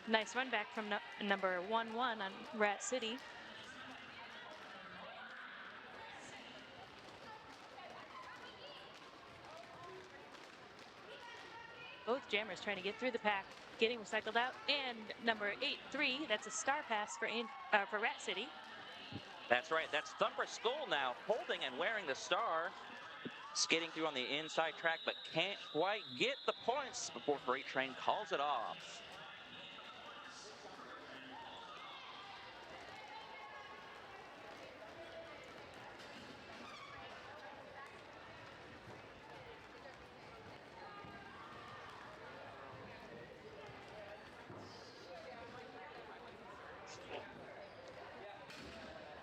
Nice run back from number 1-1 on Rat City. Both jammers trying to get through the pack, getting recycled out. And number 8-3, that's a star pass for Rat City. That's right. That's Thumper Skull now holding and wearing the star. Skating through on the inside track, but can't quite get the points before Freight Train calls it off.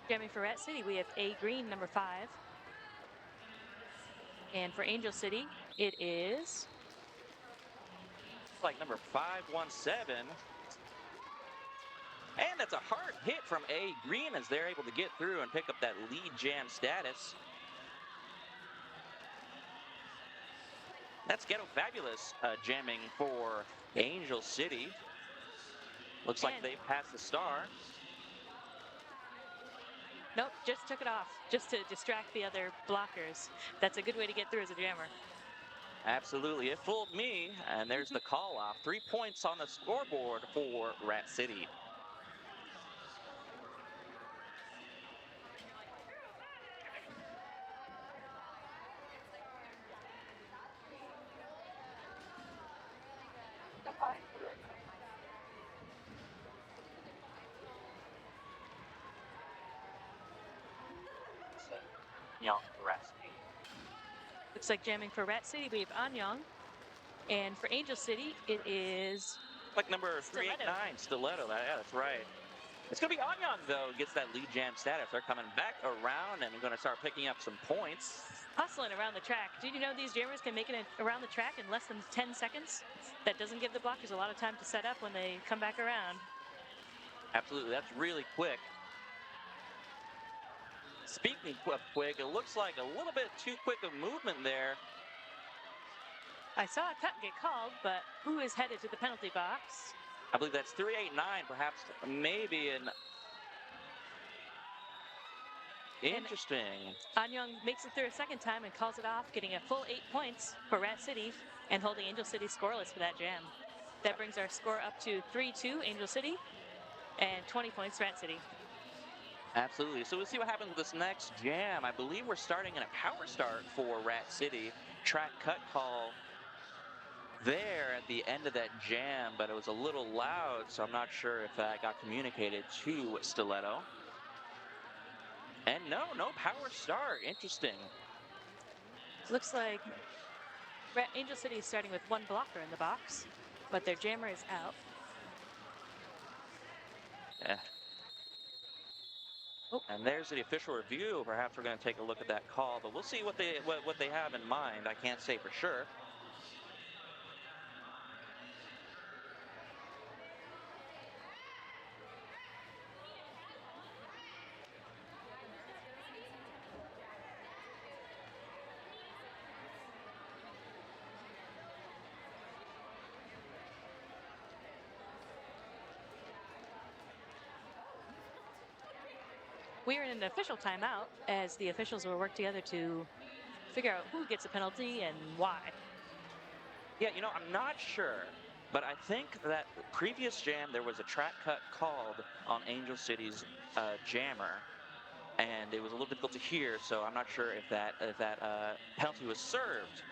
Jamming for Rat City, we have A Green, number 5. And for Angel City, it is like number 517. And that's a hard hit from A Green as they're able to get through and pick up that lead jam status. That's Ghetto Fabu-lez jamming for Angel City. Looks like they passed the star. Nope, just took it off, just to distract the other blockers. That's a good way to get through as a jammer. Absolutely, it fooled me, and there's the call off. 3 points on the scoreboard for Rat City. Annyong for Rat City. Looks like jamming for Rat City, we have Annyong. And for Angel City, it is like number 389, Stiletto. Yeah, that's right. It's going to be Annyong, though, gets that lead jam status. They're coming back around and going to start picking up some points. Hustling around the track. Did you know these jammers can make it around the track in less than 10 seconds? That doesn't give the blockers a lot of time to set up when they come back around. Absolutely, that's really quick. Speaking of quick, it looks like a little bit too quick of movement there. I saw a cut get called, but who is headed to the penalty box? I believe that's 389, perhaps maybe an... Interesting. Annyong makes it through a second time and calls it off, getting a full 8 points for Rat City and holding Angel City scoreless for that jam. That brings our score up to 3-2 Angel City and 20 points Rat City. Absolutely. So we'll see what happens with this next jam. I believe we're starting in a power start for Rat City. Track cut call there at the end of that jam, but it was a little loud, so I'm not sure if that got communicated to Stiletto. And no power start. Interesting. Looks like Angel City is starting with 1 blocker in the box, but their jammer is out. Yeah. Oh. And there's the official review. Perhaps we're going to take a look at that call, but we'll see what they have in mind. I can't say for sure. We are in an official timeout as the officials will work together to figure out who gets a penalty and why. Yeah, I'm not sure, but I think that the previous jam there was a track cut called on Angel City's jammer, and it was a little difficult to hear, so I'm not sure if that penalty was served.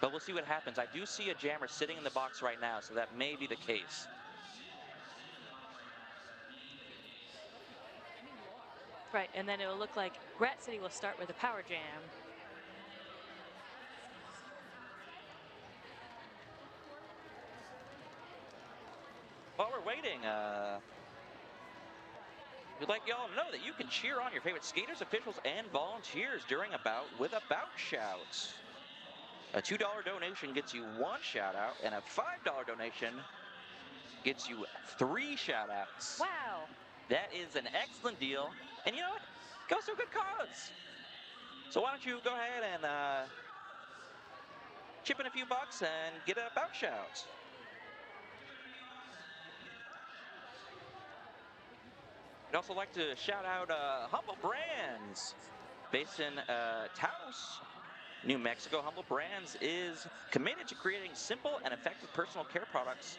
But we'll see what happens. I do see a jammer sitting in the box right now, so that may be the case. Right, and then it will look like Rat City will start with a power jam. While we're waiting, we'd like y'all to know that you can cheer on your favorite skaters, officials, and volunteers during a bout with a bout shout. A $2 donation gets you 1 shout out, and a $5 donation gets you 3 shout outs. Wow. That is an excellent deal. And you know what? Goes to a good cause. So why don't you go ahead and chip in a few bucks and get a bout shout. I'd also like to shout out Humble Brands, based in Taos, New Mexico. Humble Brands is committed to creating simple and effective personal care products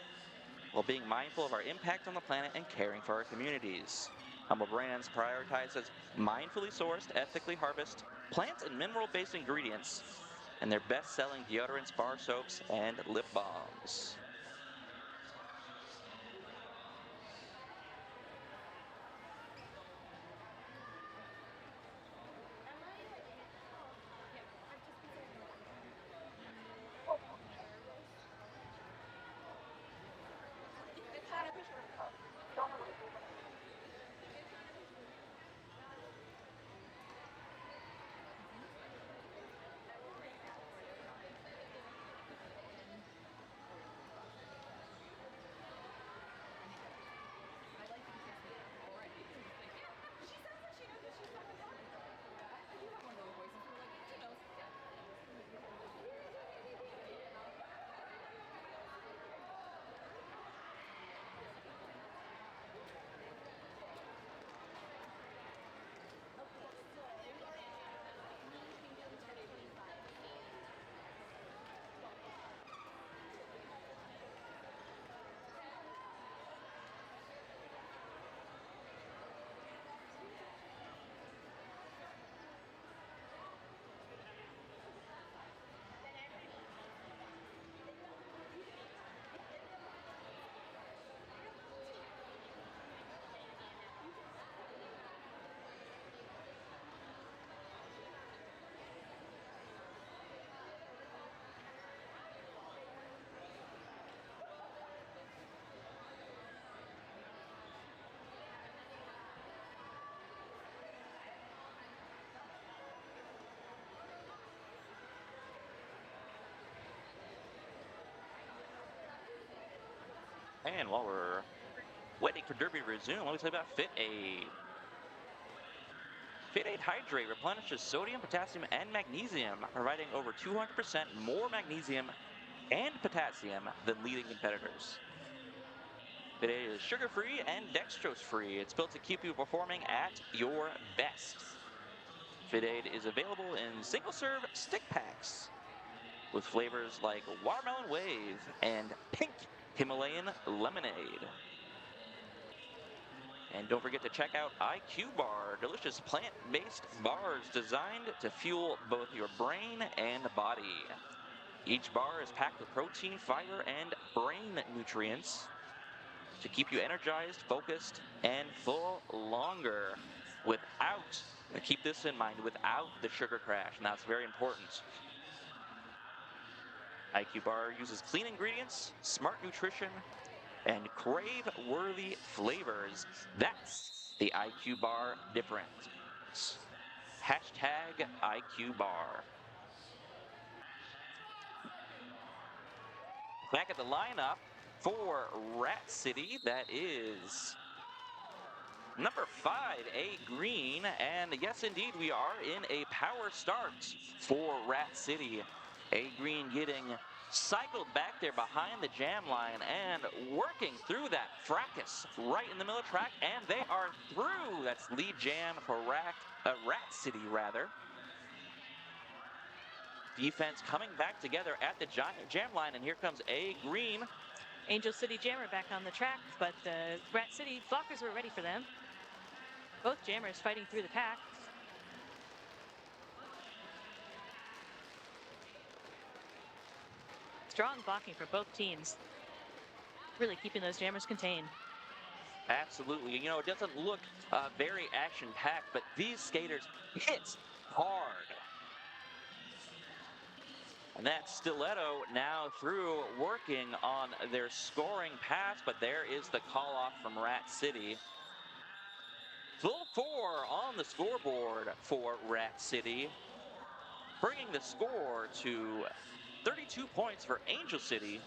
while being mindful of our impact on the planet and caring for our communities. Humble Brands prioritizes mindfully sourced, ethically harvested, plant and mineral-based ingredients in their best-selling deodorants, bar soaps, and lip balms. And while we're waiting for Derby to resume, let me tell you about Fit Aid. Fit Aid Hydrate replenishes sodium, potassium, and magnesium, providing over 200% more magnesium and potassium than leading competitors. Fit Aid is sugar-free and dextrose-free. It's built to keep you performing at your best. Fit Aid is available in single-serve stick packs with flavors like Watermelon Wave and Pink Himalayan Lemonade. And don't forget to check out IQ Bar, delicious plant-based bars designed to fuel both your brain and body. Each bar is packed with protein, fiber, and brain nutrients to keep you energized, focused, and full longer without, keep this in mind, without the sugar crash. And that's very important. IQ Bar uses clean ingredients, smart nutrition, and crave-worthy flavors. That's the IQ Bar difference. Hashtag IQ Bar. Back at the lineup for Rat City, that is number 5, A Green, and yes, indeed, we are in a power start for Rat City. A Green getting cycled back there behind the jam line and working through that fracas right in the middle of the track, and they are through. That's lead jam for Rat City, rather. Defense coming back together at the jam line, and here comes A Green. Angel City Jammer back on the track, but the Rat City Flockers were ready for them. Both jammers fighting through the pack. Strong blocking for both teams. Really keeping those jammers contained. Absolutely. You know, it doesn't look very action-packed, but these skaters hit hard. And that Stiletto now through working on their scoring pass, but there is the call-off from Rat City. Full 4 on the scoreboard for Rat City, bringing the score to 32 points for Angel City,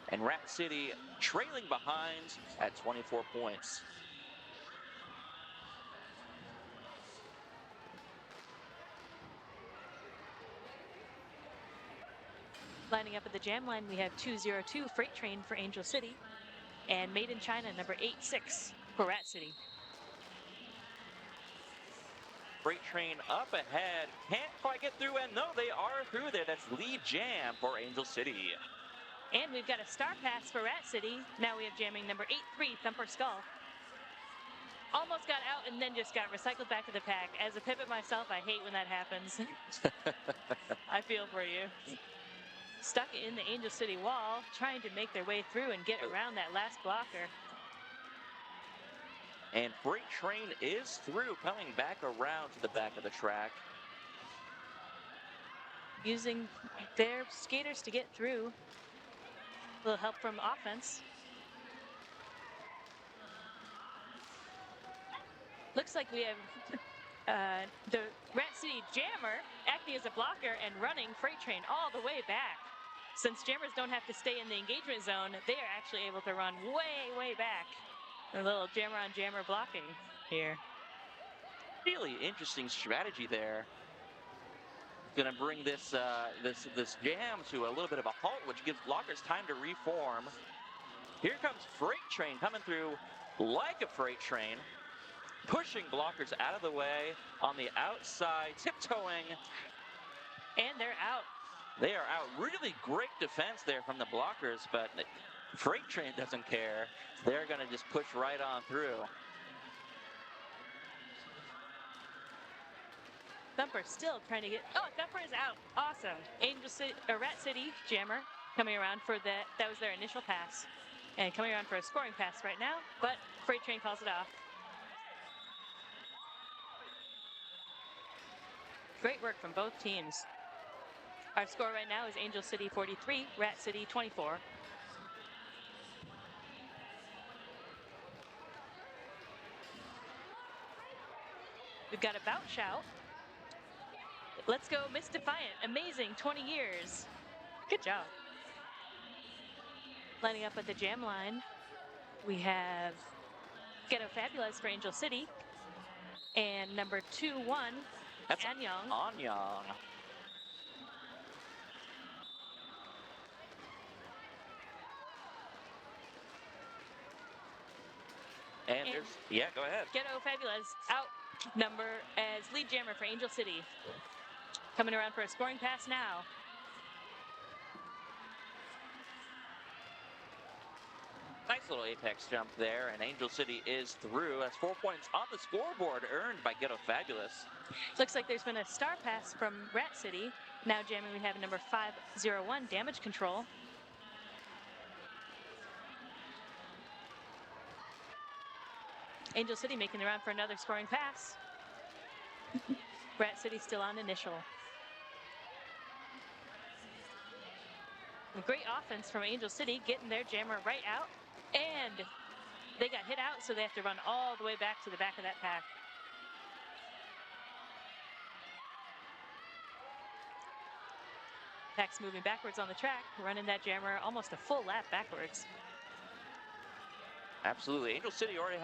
and Rat City trailing behind at 24 points. Lining up at the jam line, we have 202 Freight Train for Angel City and Maiden China number 86 for Rat City. Freight Train up ahead. Can't quite get through, and no, they are through there. That's lead jam for Angel City. And we've got a star pass for Rat City. Now we have jamming number 8-3, Thumper Skull. Almost got out and then just got recycled back to the pack. As a pivot myself, I hate when that happens. I feel for you. Stuck in the Angel City wall, trying to make their way through and get around that last blocker. And Freight Train is through, coming back around to the back of the track. Using their skaters to get through. A little help from offense. Looks like we have the Rat City Jammer acting as a blocker and running Freight Train all the way back. Since jammers don't have to stay in the engagement zone, they are actually able to run way, way back. A little jammer on jammer blocking here. Really interesting strategy there. Going to bring this this jam to a little bit of a halt, which gives blockers time to reform. Here comes Freight Train coming through like a freight train, pushing blockers out of the way on the outside, tiptoeing. And they're out. They are out. Really great defense there from the blockers, but Freight Train doesn't care. They're going to just push right on through. Thumper still trying to get. Oh, Thumper is out. Awesome. Angel City, Rat City Jammer coming around for that. That was their initial pass, and coming around for a scoring pass right now. But Freight Train calls it off. Great work from both teams. Our score right now is Angel City 43, Rat City 24. We've got a bout shout. Let's go Miss Defiant. Amazing 20 years. Good job. Lining up at the jam line, we have Ghetto Fabu-lez for Angel City. And number 2-1, Annyong. Annyong. And there's, yeah, go ahead. Ghetto Fabu-lez out number as lead jammer for Angel City. Coming around for a scoring pass now. Nice little apex jump there, and Angel City is through. That's 4 points on the scoreboard earned by Ghetto Fabu-lez. Looks like there's been a star pass from Rat City. Now jamming, we have number 501, Damage Control. Angel City making the round for another scoring pass. Rat City still on initial. Great offense from Angel City, getting their jammer right out. And they got hit out, so they have to run all the way back to the back of that pack. Pack's moving backwards on the track, running that jammer almost a full lap backwards. Absolutely. Angel City already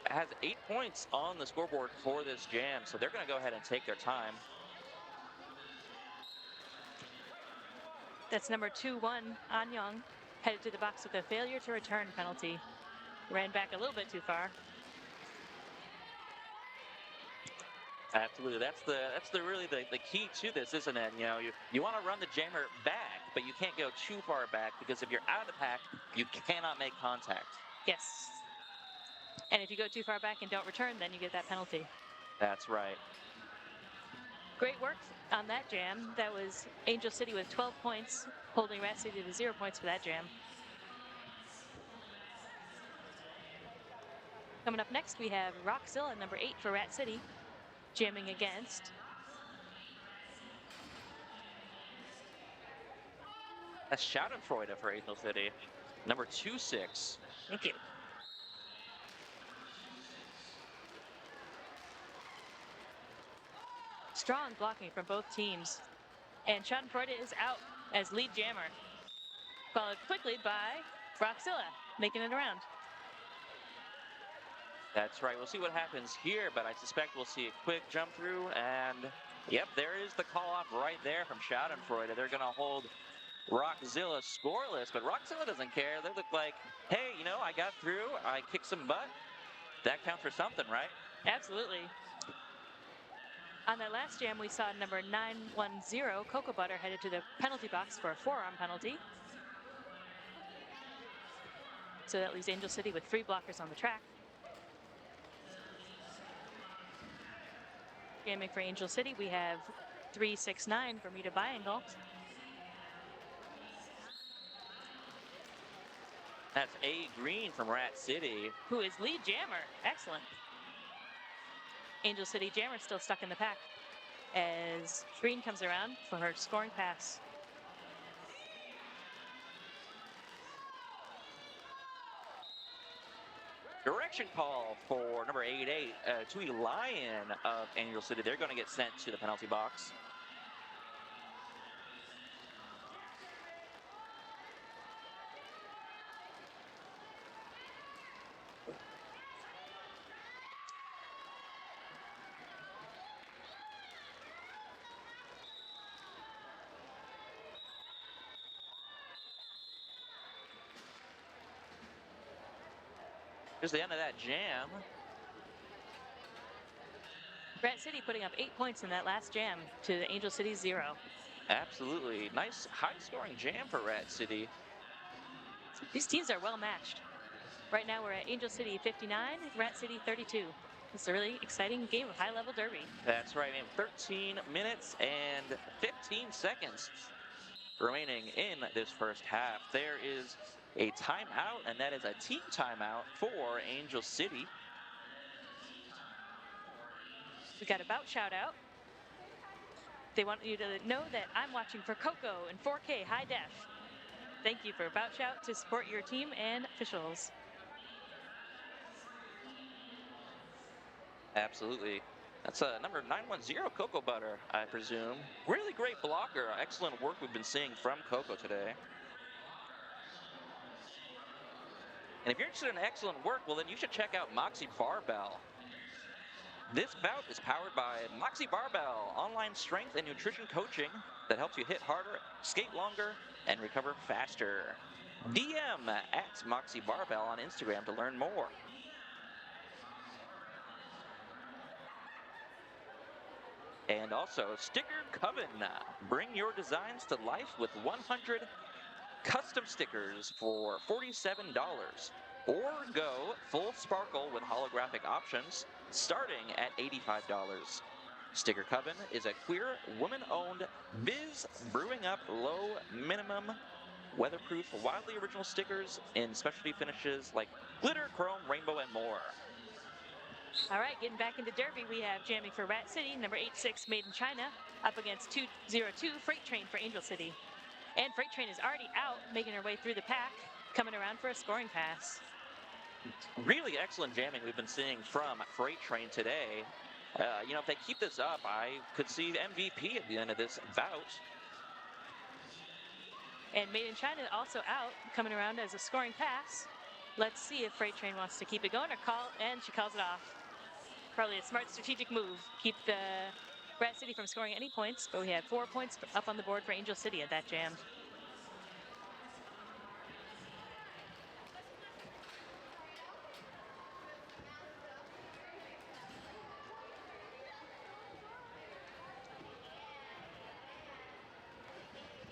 has 8 points on the scoreboard for this jam, so they're going to go ahead and take their time. That's number 2-1, Annyong, headed to the box with a failure to return penalty. Ran back a little bit too far. Absolutely. That's really the key to this, isn't it? You know, you want to run the jammer back, but you can't go too far back, because if you're out of the pack, you cannot make contact. Yes. And if you go too far back and don't return, then you get that penalty. That's right. Great work on that jam. That was Angel City with 12 points, holding Rat City to 0 points for that jam. Coming up next, we have Rockzilla, number 8 for Rat City, jamming against. That's Schadenfreude for Angel City, number 2-6. Thank you. Strong blocking from both teams. And Schadenfreude is out as lead jammer. Followed quickly by Rockzilla, making it around. That's right. We'll see what happens here, but I suspect we'll see a quick jump through. And, yep, there is the call-off right there from Schadenfreude. They're going to hold Rockzilla scoreless, but Rockzilla doesn't care. They look like, hey, you know, I got through. I kicked some butt. That counts for something, right? Absolutely. On that last jam, we saw number 910, Coco Butther, headed to the penalty box for a forearm penalty. So that leaves Angel City with 3 blockers on the track. Jamming for Angel City, we have 369, Bermuda Biangle. That's A Green from Rat City. Who is lead jammer. Excellent. Angel City jammer still stuck in the pack as Green comes around for her scoring pass. Direction call for number 88, Tui Lyon of Angel City. They're going to get sent to the penalty box. Here's the end of that jam. Rat City putting up 8 points in that last jam to Angel City's 0. Absolutely. Nice high-scoring jam for Rat City. These teams are well matched. Right now we're at Angel City 59, Rat City 32. It's a really exciting game of high-level derby. That's right, man. 13 minutes and 15 seconds remaining in this first half. There is a timeout, and that is a team timeout for Angel City. We got a bout shout out. They want you to know that I'm watching for Coco in 4K high def. Thank you for a bout shout to support your team and officials. Absolutely. That's number 910, Coco Butther, I presume. Really great blocker. Excellent work we've been seeing from Coco today. And if you're interested in excellent work, well, then you should check out Moxie Barbell. This bout is powered by Moxie Barbell, online strength and nutrition coaching that helps you hit harder, skate longer, and recover faster. DM at Moxie Barbell on Instagram to learn more. And also, Sticker Coven. Bring your designs to life with 100 custom stickers for $47. Or go full sparkle with holographic options starting at $85. Sticker Coven is a queer, woman-owned biz brewing up low minimum, weatherproof, wildly original stickers in specialty finishes like glitter, chrome, rainbow, and more. All right, getting back into derby, we have jamming for Rat City, number 86, Maiden China, up against 202, Freight Train for Angel City. And Freight Train is already out, making her way through the pack, coming around for a scoring pass. Really excellent jamming we've been seeing from Freight Train today. You know, if they keep this up, I could see MVP at the end of this bout. And Maiden China also out, coming around as a scoring pass. Let's see if Freight Train wants to keep it going or and she calls it off. Probably a smart strategic move. Keep the Rat City from scoring any points, but we have 4 points up on the board for Angel City at that jam.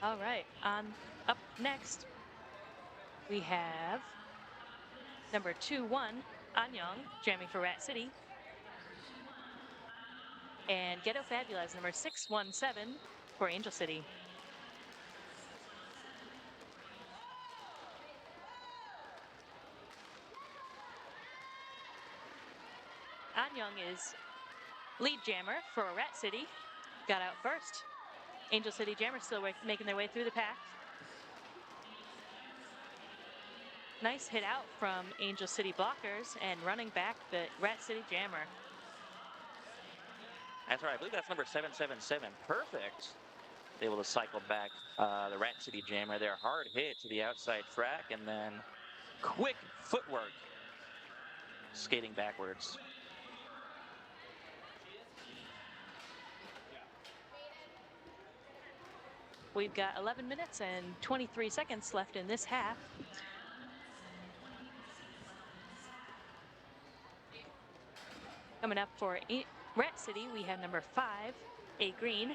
All right, up next, we have number 21, Annyong, jamming for Rat City. And Ghetto Fabu-lez, number 617 for Angel City. Annyong is lead jammer for Rat City. Got out first. Angel City jammer still making their way through the pack. Nice hit out from Angel City blockers and running back the Rat City jammer. That's right, I believe that's number 777, PuRRfect. Able to cycle back the Rat City jammer there. Hard hit to the outside track and then quick footwork skating backwards. We've got 11 minutes and 23 seconds left in this half. Coming up for Rat City, we have number 5, A Green,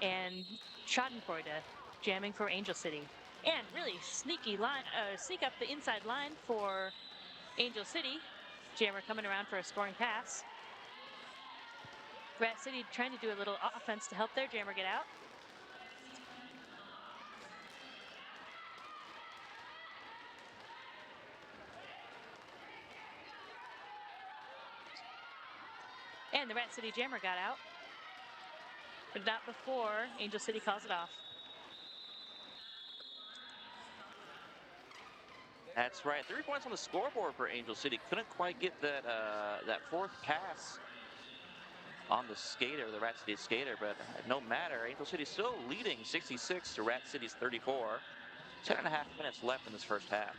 and Schadenfreude jamming for Angel City. And really sneaky line, sneak up the inside line for Angel City. Jammer coming around for a scoring pass. Rat City trying to do a little offense to help their jammer get out. And the Rat City jammer got out, but not before Angel City calls it off. That's right. 3 points on the scoreboard for Angel City. Couldn't quite get that that fourth pass on the skater, the Rat City skater, but no matter. Angel City still leading 66 to Rat City's 34. 10.5 minutes left in this first half.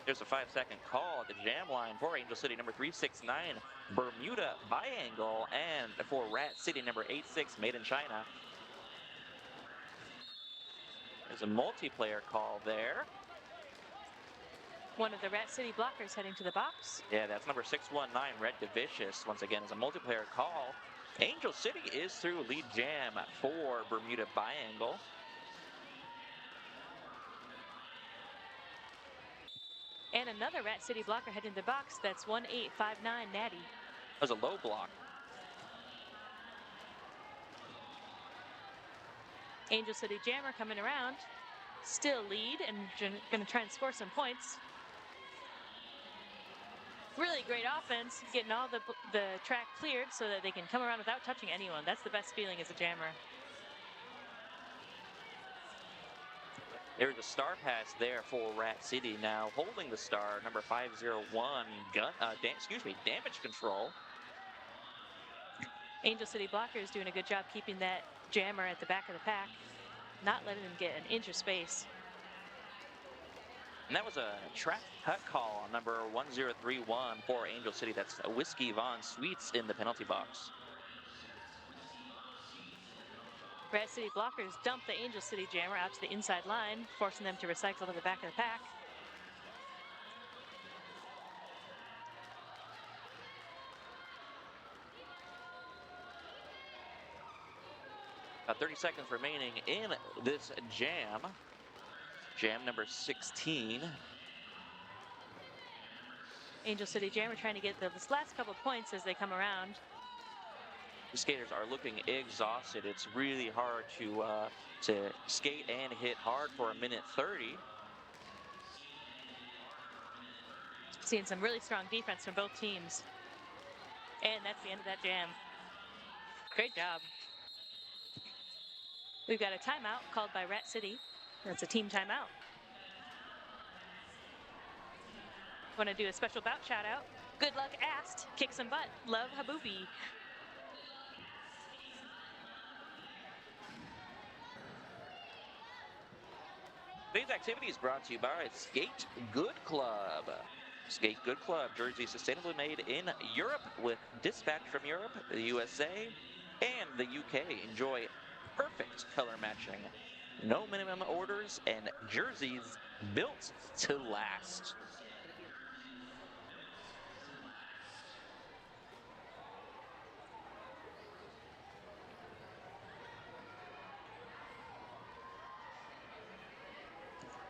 There's a 5-second call at the jam line for Angel City, number 369, Bermuda Biangle, and for Rat City, number 86, Maiden China. There's a multiplayer call there. One of the Rat City blockers heading to the box. Yeah, that's number 619, Red Divicious. Once again, is a multiplayer call. Angel City is through lead jam for Bermuda Biangle. And another Rat City blocker heading to the box. That's 1859, Natty. That was a low block. Angel City jammer coming around. Still lead and going to try and score some points. Really great offense, getting all the track cleared so that they can come around without touching anyone. That's the best feeling as a jammer. There's a star pass there for Rat City. Now holding the star, number 501, Damage Control. Angel City blocker is doing a good job keeping that jammer at the back of the pack, not letting him get an inch of space. And that was a track cut call on number 1031 for Angel City. That's Whiskey Von Sweets in the penalty box. Rat City blockers dump the Angel City jammer out to the inside line, forcing them to recycle to the back of the pack. About 30 seconds remaining in this jam. Jam number 16. Angel City jammer trying to get this last couple points as they come around. The skaters are looking exhausted. It's really hard to skate and hit hard for 1:30. Seeing some really strong defense from both teams. And that's the end of that jam. Great job. We've got a timeout called by Rat City. That's a team timeout. Want to do a special bout shout out. Good luck asked. Kick some butt. Love Habubi. Today's activity is brought to you by Skate Good Club. Skate Good Club, jersey sustainably made in Europe with dispatch from Europe, the USA, and the UK. Enjoy perfect color matching, no minimum orders, and jerseys built to last.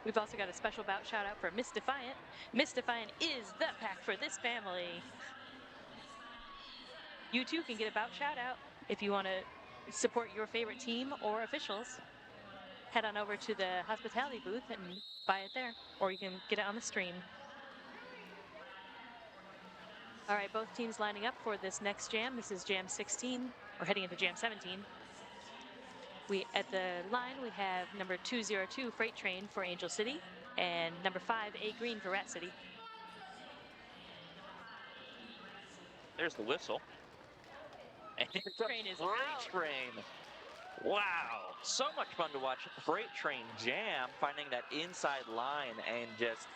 We've also got a special bout shout out for Miss Defiant. Miss Defiant is the pack for this family. You too can get a bout shout out if you want to support your favorite team or officials. Head on over to the hospitality booth and buy it there, or you can get it on the stream. All right, both teams lining up for this next jam. This is jam 16. We're heading into jam 17. At the line, we have number 202 Freight Train for Angel City and number 5 A Green for Rat City. There's the whistle. And Freight Train is out. Train. Wow, so much fun to watch Freight Train jam, finding that inside line and just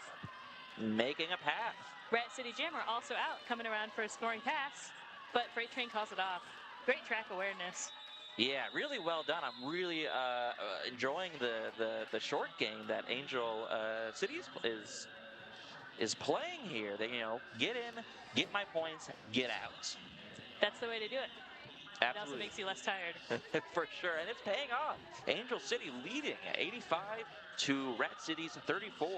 making a pass. Rat City Jammer also out, coming around for a scoring pass, but Freight Train calls it off. Great track awareness. Yeah, really well done. I'm really enjoying the short game that Angel City is playing here. They get in, get my points, get out. That's the way to do it. It also Absolutely. makes you less tired. For sure, and it's paying off. Angel City leading 85 to Rat City's 34.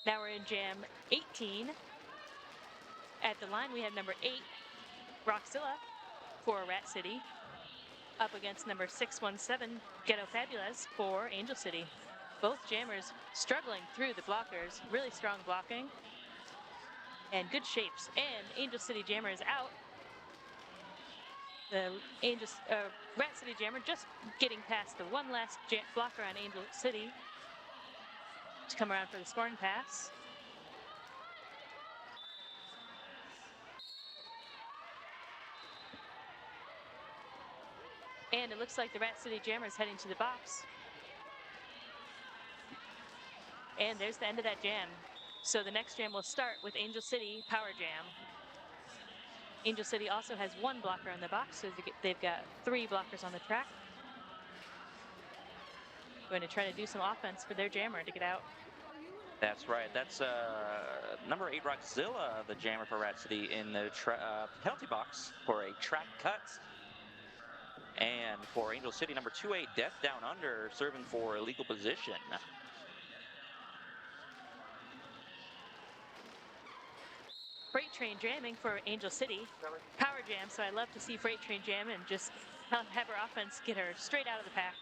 Now we're in Jam 18. At the line, we have number 8, Roxzilla for Rat City, up against number 617, Ghetto Fabu-lez for Angel City. Both jammers struggling through the blockers, really strong blocking and good shapes. And Angel City jammer is out. The Rat City jammer just getting past the one last blocker on Angel City to come around for the scoring pass. And it looks like the Rat City jammer is heading to the box. And there's the end of that jam. So the next jam will start with Angel City Power Jam. Angel City also has one blocker on the box, so they've got 3 blockers on the track. Going to try to do some offense for their jammer to get out. That's right. That's number 8, Roxzilla, the jammer for Rat City, in the penalty box for a track cut. And for Angel City, number 2-8, Death Down Under, serving for illegal position. Freight Train jamming for Angel City. Power jam, so I love to see Freight Train jam and just have her offense get her straight out of the pack.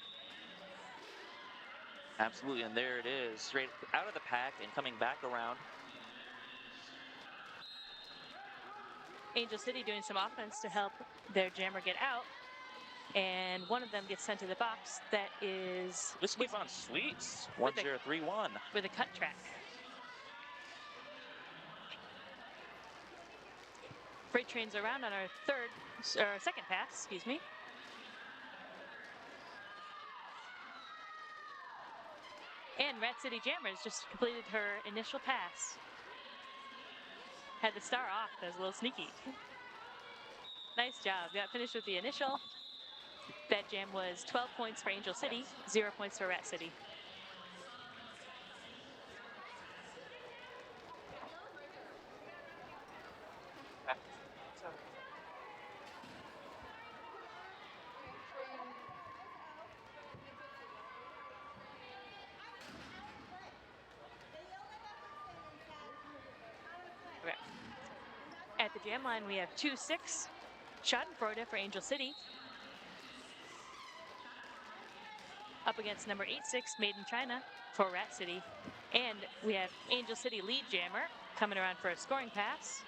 Absolutely, and there it is, straight out of the pack and coming back around. Angel City doing some offense to help their jammer get out. And one of them gets sent to the box. That is... This keeps on sweets. 1031. With a cut track. Freight Train's around on our second pass, excuse me. And Rat City Jammers just completed her initial pass. Had the star off, that was a little sneaky. Nice job, got finished with the initial. That jam was 12 points for Angel City, 0 points for Rat City. Okay. At the jam line, we have 2-6, Schadenfreude for Angel City. Up against number 8-6, Maiden China for Rat City. And we have Angel City lead jammer coming around for a scoring pass.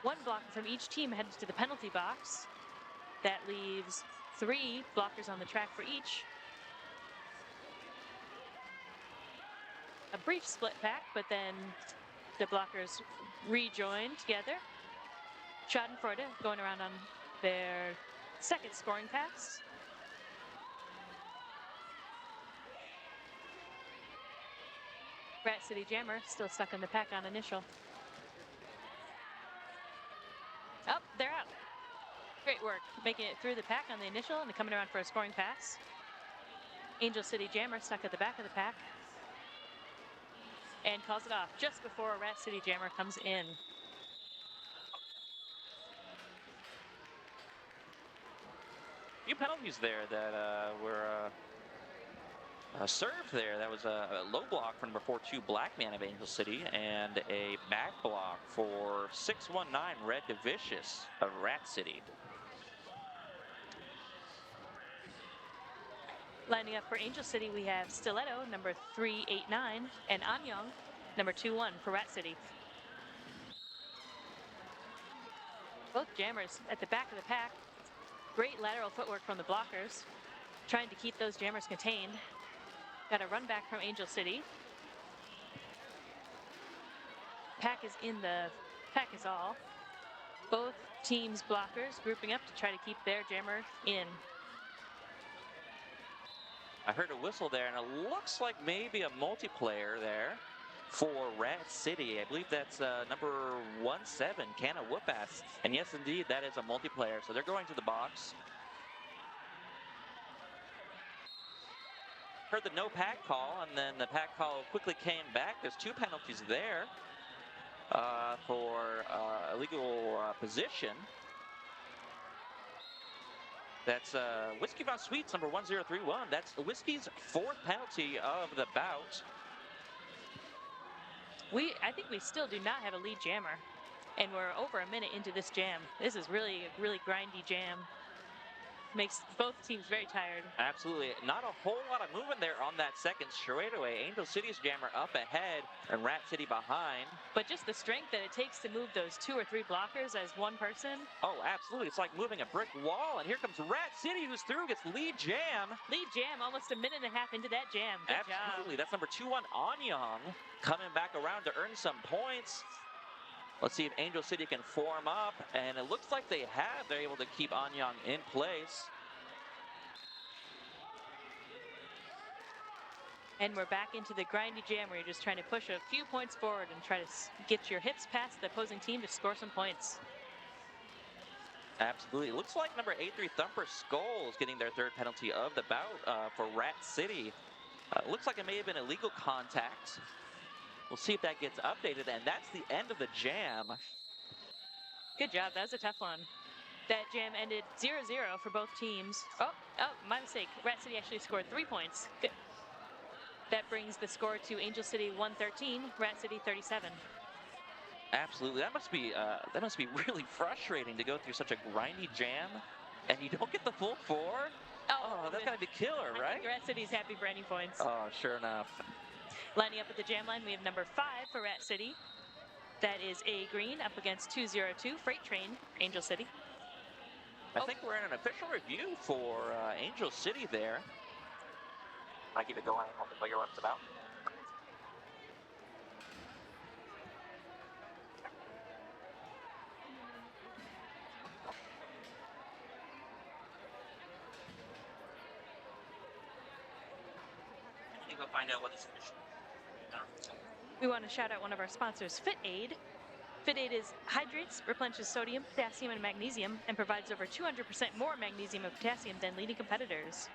One blocker from each team heads to the penalty box. That leaves 3 blockers on the track for each. A brief split pack, but then the blockers rejoin together. Schadenfreude going around on their second scoring pass. Rat City Jammer still stuck in the pack on initial. Oh, they're out. Great work, making it through the pack on the initial and coming around for a scoring pass. Angel City Jammer stuck at the back of the pack and calls it off just before Rat City Jammer comes in. Few penalties there that were served there. That was a low block for number 4-2 Blackman of Angel City and a back block for 619 Red Vicious of Rat City. Lining up for Angel City, we have Stiletto, number 389, and Annyong, number 21 for Rat City. Both jammers at the back of the pack. Great lateral footwork from the blockers, trying to keep those jammers contained. Got a run back from Angel City. Pack is in the pack is all. Both teams' blockers grouping up to try to keep their jammer in. I heard a whistle there, and it looks like maybe a multiplayer there for Rat City. I believe that's number 17, Canna Whoop-Ass. And yes, indeed, that is a multiplayer. So they're going to the box. Heard the no pack call, and then the pack call quickly came back. There's 2 penalties there for illegal position. That's Whiskey Von Sweets, number 1031. That's Whiskey's 4th penalty of the bout. I think we still do not have a lead jammer, and we're over a minute into this jam. This is really a really grindy jam. Makes both teams very tired. Absolutely. Not a whole lot of movement there on that second straightaway. Angel City's jammer up ahead and Rat City behind. But just the strength that it takes to move those 2 or 3 blockers as one person. Oh, absolutely. It's like moving a brick wall. And here comes Rat City, who's through, gets lead jam. Lead jam, almost a minute and a half into that jam. Good Absolutely. job. That's number 21, Annyong, coming back around to earn some points. Let's see if Angel City can form up, and it looks like they have. They're able to keep Annyong in place. And we're back into the grindy jam where you're just trying to push a few points forward and try to get your hits past the opposing team to score some points. Absolutely. It looks like number 83, Thumper Skull, is getting their 3rd penalty of the bout for Rat City. Looks like it may have been illegal contact. We'll see if that gets updated, and that's the end of the jam. Good job. That was a tough one. That jam ended 0-0 for both teams. Oh, my mistake. Rat City actually scored 3 points. Good. That brings the score to Angel City 113, Rat City 37. Absolutely. That must be really frustrating to go through such a grindy jam, and you don't get the full 4. Oh, that's gotta be killer, right? I think Rat City's happy for any points. Oh, sure enough. Lining up at the jam line, we have number 5 for Rat City. That is A Green up against 202 Freight Train, Angel City. I think we're in an official review for Angel City there. I keep it going. I'll figure out what it's about. I think we'll find out what this official. We want to shout out one of our sponsors, Fit Aid. Fit Aid hydrates, replenishes sodium, potassium, and magnesium, and provides over 200% more magnesium and potassium than leading competitors.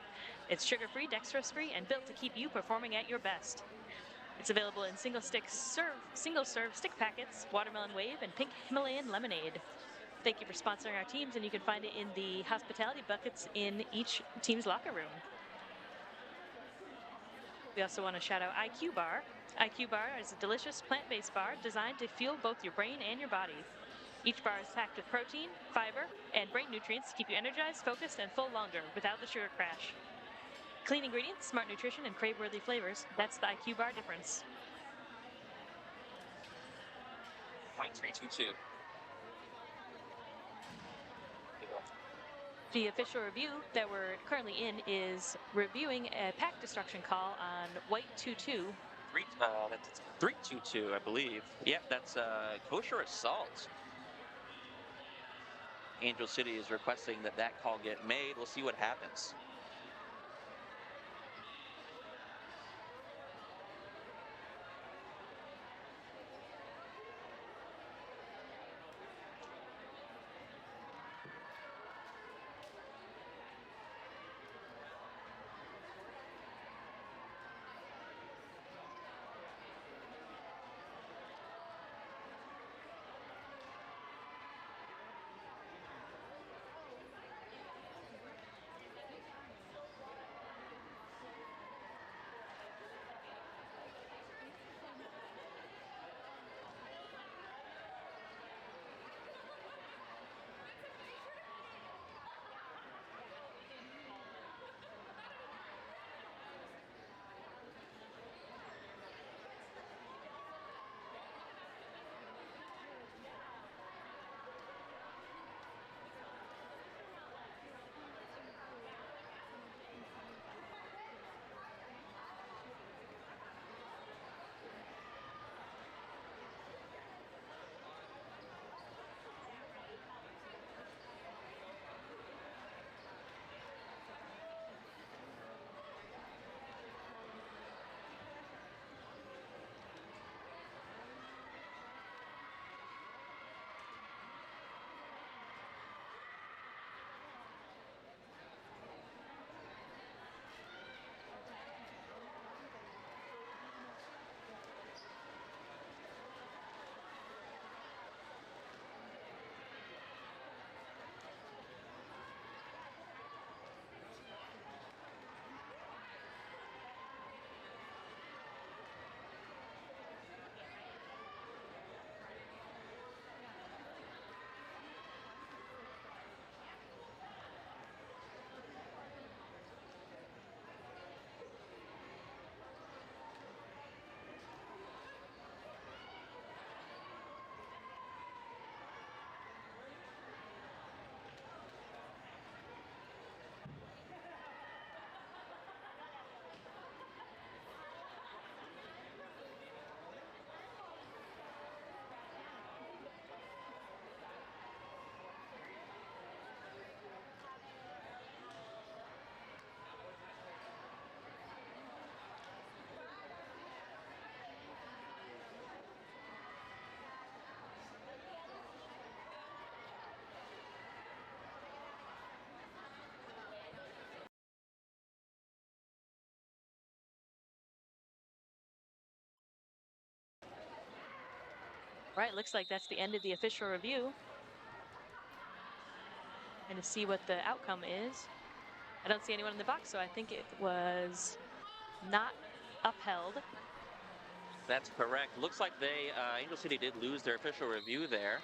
It's sugar-free, dextrose-free, and built to keep you performing at your best. It's available in single-serve stick packets, watermelon wave, and pink Himalayan lemonade. Thank you for sponsoring our teams, and you can find it in the hospitality buckets in each team's locker room. We also want to shout out IQ Bar. IQ Bar is a delicious plant-based bar designed to fuel both your brain and your body. Each bar is packed with protein, fiber, and brain nutrients to keep you energized, focused, and full longer without the sugar crash. Clean ingredients, smart nutrition, and crave-worthy flavors. That's the IQ Bar difference. 0.322. The official review that we're currently in is reviewing a pack destruction call on White 2-2. That's 322, I believe. Yep, that's Kosher Assault. Angel City is requesting that call get made. We'll see what happens. Right, looks like that's the end of the official review. And to see what the outcome is. I don't see anyone in the box, so I think it was not upheld. That's correct. Looks like Angel City did lose their official review there.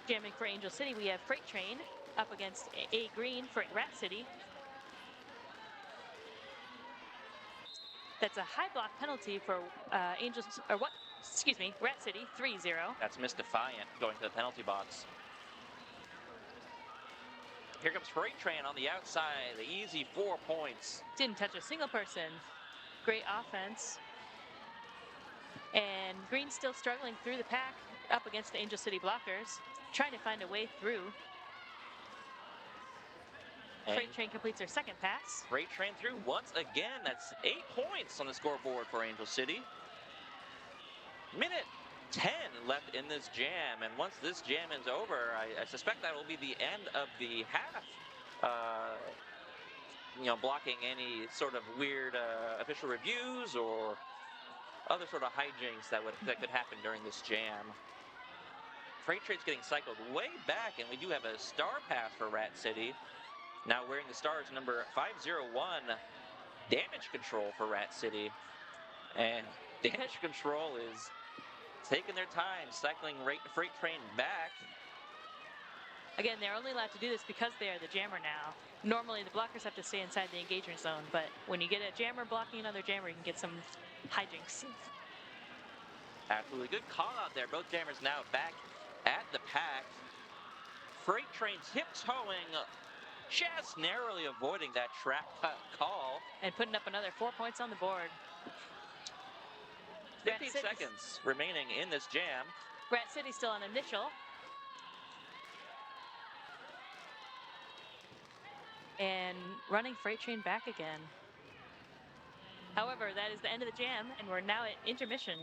Jamming for Angel City, we have Freight Train up against A Green for Rat City. That's a high block penalty for Rat City, 3-0. That's Miss Defiant going to the penalty box. Here comes Freight Train on the outside, the easy 4 points. Didn't touch a single person. Great offense. And Green still struggling through the pack up against the Angel City blockers, trying to find a way through. And Freight Train completes their second pass. Freight Train through once again. That's 8 points on the scoreboard for Angel City. Minute 10 left in this jam, and once this jam is over, I suspect that will be the end of the half. Blocking any sort of weird official reviews or other sort of hijinks that could happen during this jam. Freight Train's getting cycled way back, and we do have a star pass for Rat City. Now wearing the stars, number 501, Damage Control for Rat City. And Damage Control is taking their time, cycling Freight Train back. Again, they're only allowed to do this because they are the jammer now. Normally, the blockers have to stay inside the engagement zone, but when you get a jammer blocking another jammer, you can get some hijinks. Absolutely. Good call out there. Both jammers now back at the pack. Freight Train tiptoeing, just narrowly avoiding that trap cut call. And putting up another 4 points on the board. 15 seconds remaining in this jam. Rat City still on initial. And running Freight Train back again. However, that is the end of the jam, and we're now at intermission.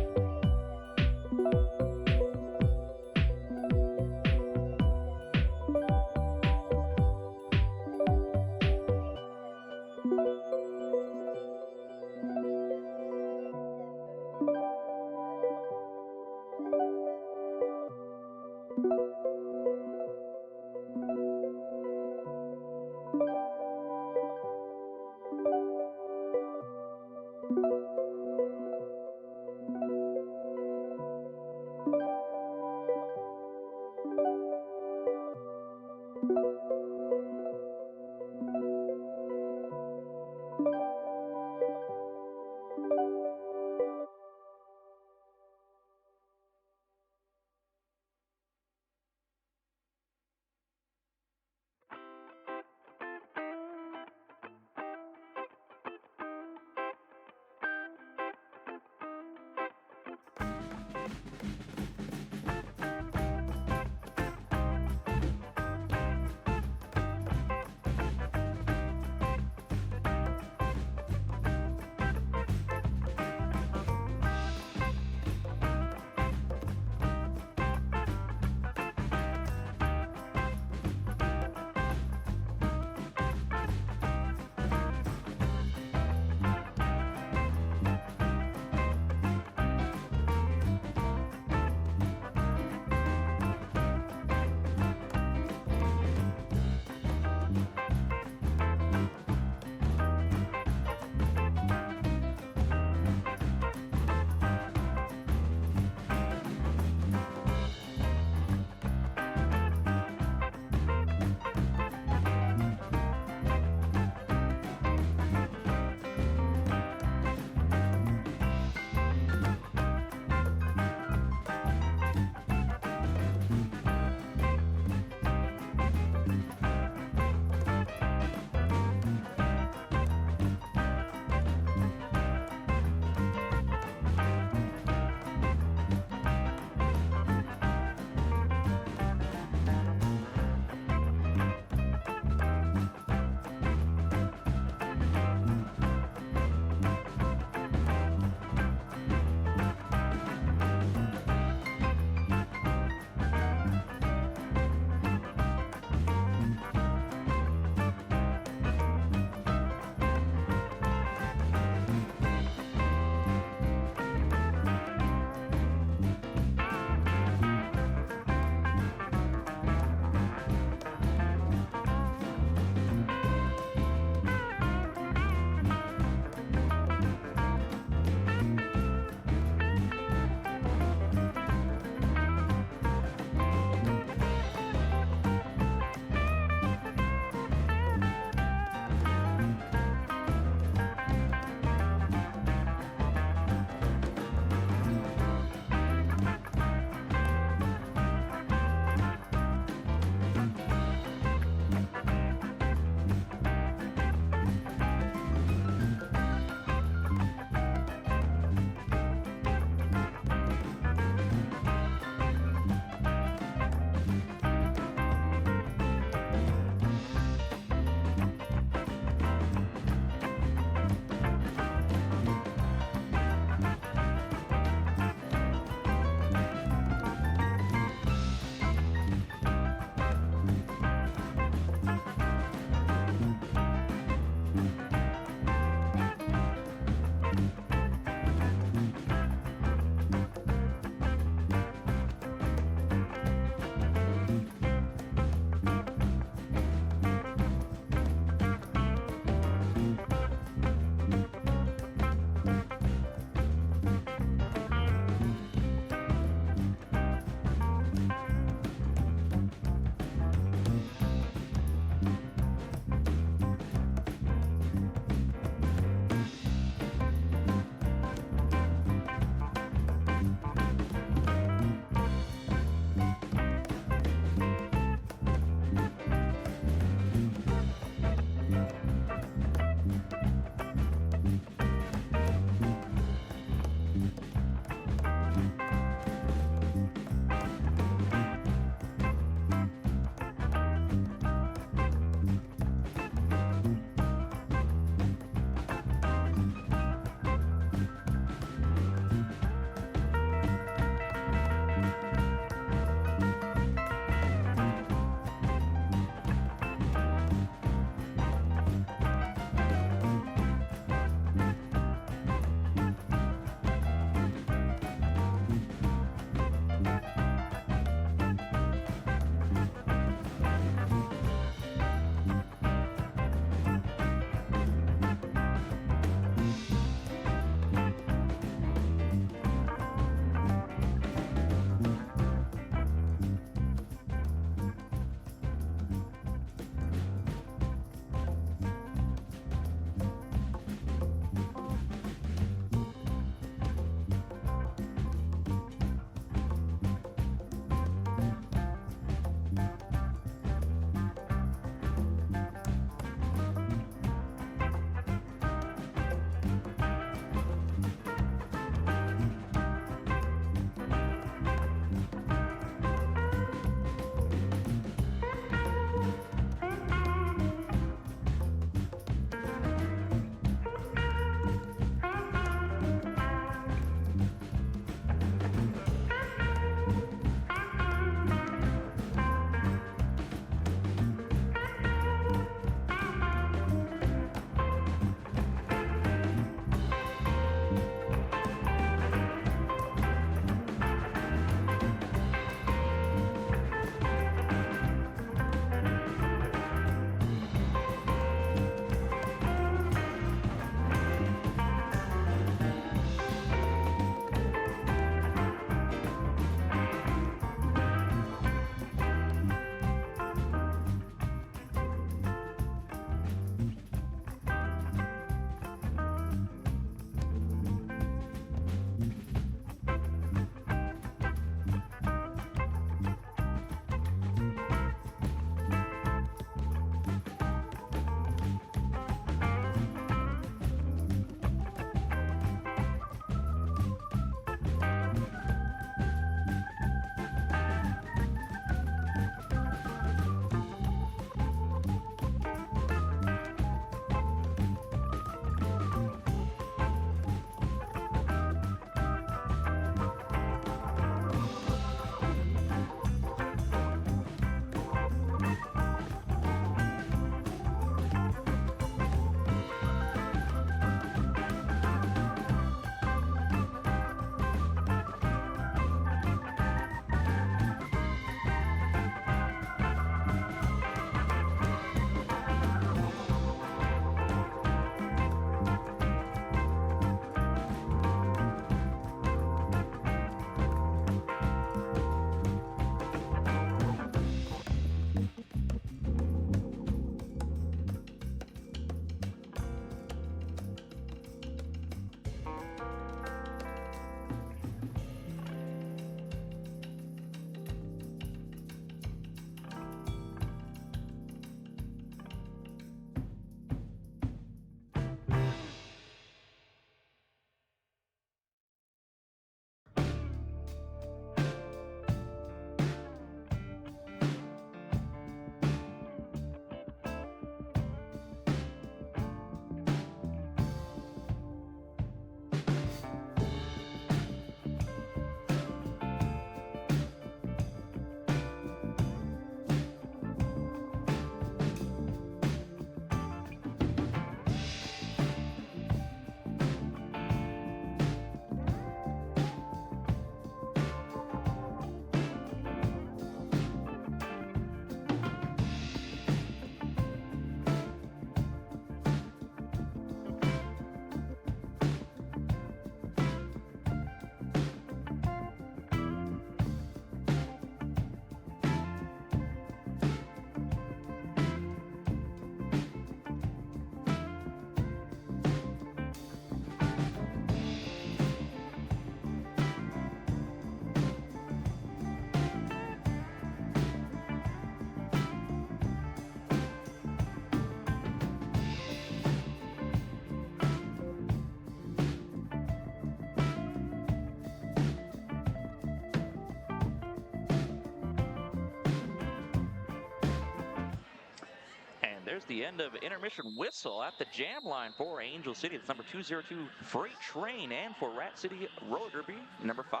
there's the end of intermission whistle at the jam line for Angel City. It's number 202 Freight Train, and for Rat City Roller Derby, number 5,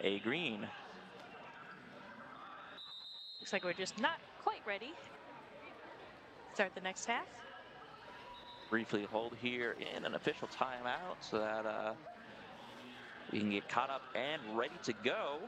A Green. Looks like we're just not quite ready. Start the next half. Briefly hold here in an official timeout so that we can get caught up and ready to go.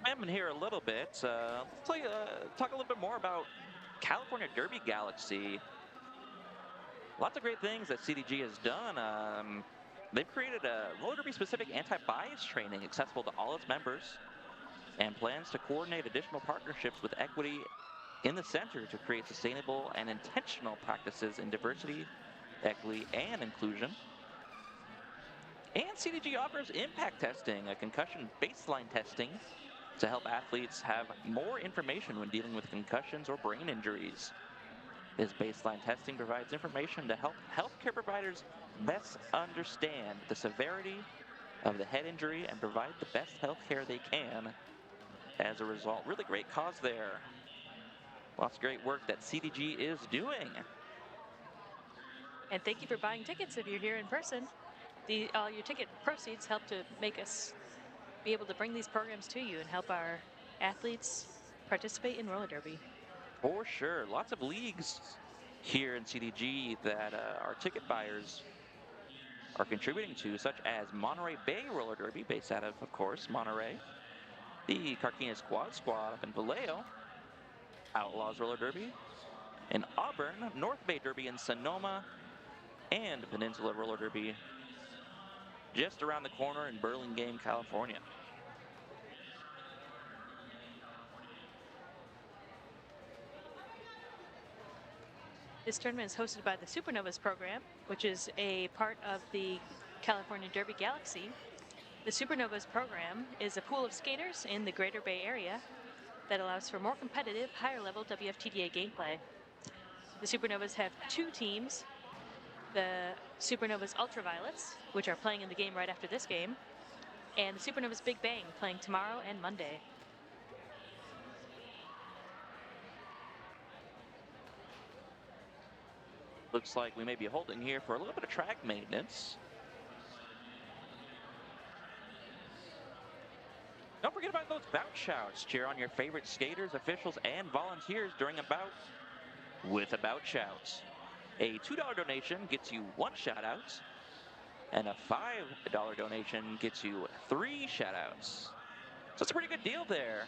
I'm in here a little bit. Let's talk a little bit more about California Derby Galaxy. Lots of great things that CDG has done. They've created a roller derby specific anti-bias training accessible to all its members, and plans to coordinate additional partnerships with equity in the center to create sustainable and intentional practices in diversity, equity, and inclusion. And CDG offers impact testing, a concussion baseline testing, to help athletes have more information when dealing with concussions or brain injuries. This baseline testing provides information to help healthcare providers best understand the severity of the head injury and provide the best healthcare they can. As a result, really great cause there. Lots of great work that CDG is doing. And thank you for buying tickets if you're here in person. Your ticket proceeds help to make us be able to bring these programs to you and help our athletes participate in roller derby. For sure. Lots of leagues here in CDG that our ticket buyers are contributing to, such as Monterey Bay Roller Derby, based out of course, Monterey. The Carquinez Quad Squad up in Vallejo. Outlaws Roller Derby in Auburn. North Bay Derby in Sonoma. And Peninsula Roller Derby just around the corner in Burlingame, California. This tournament is hosted by the Supernovas program, which is a part of the California Derby Galaxy. The Supernovas program is a pool of skaters in the Greater Bay Area that allows for more competitive, higher-level WFTDA gameplay. The Supernovas have 2 teams, the Supernovas Ultraviolets, which are playing in the game right after this game, and the Supernovas Big Bang, playing tomorrow and Monday. Looks like we may be holding here for a little bit of track maintenance. Don't forget about those bout shouts. Cheer on your favorite skaters, officials, and volunteers during a bout with a bout shout. A $2 donation gets you 1 shout out, and a $5 donation gets you 3 shout outs. So it's a pretty good deal there.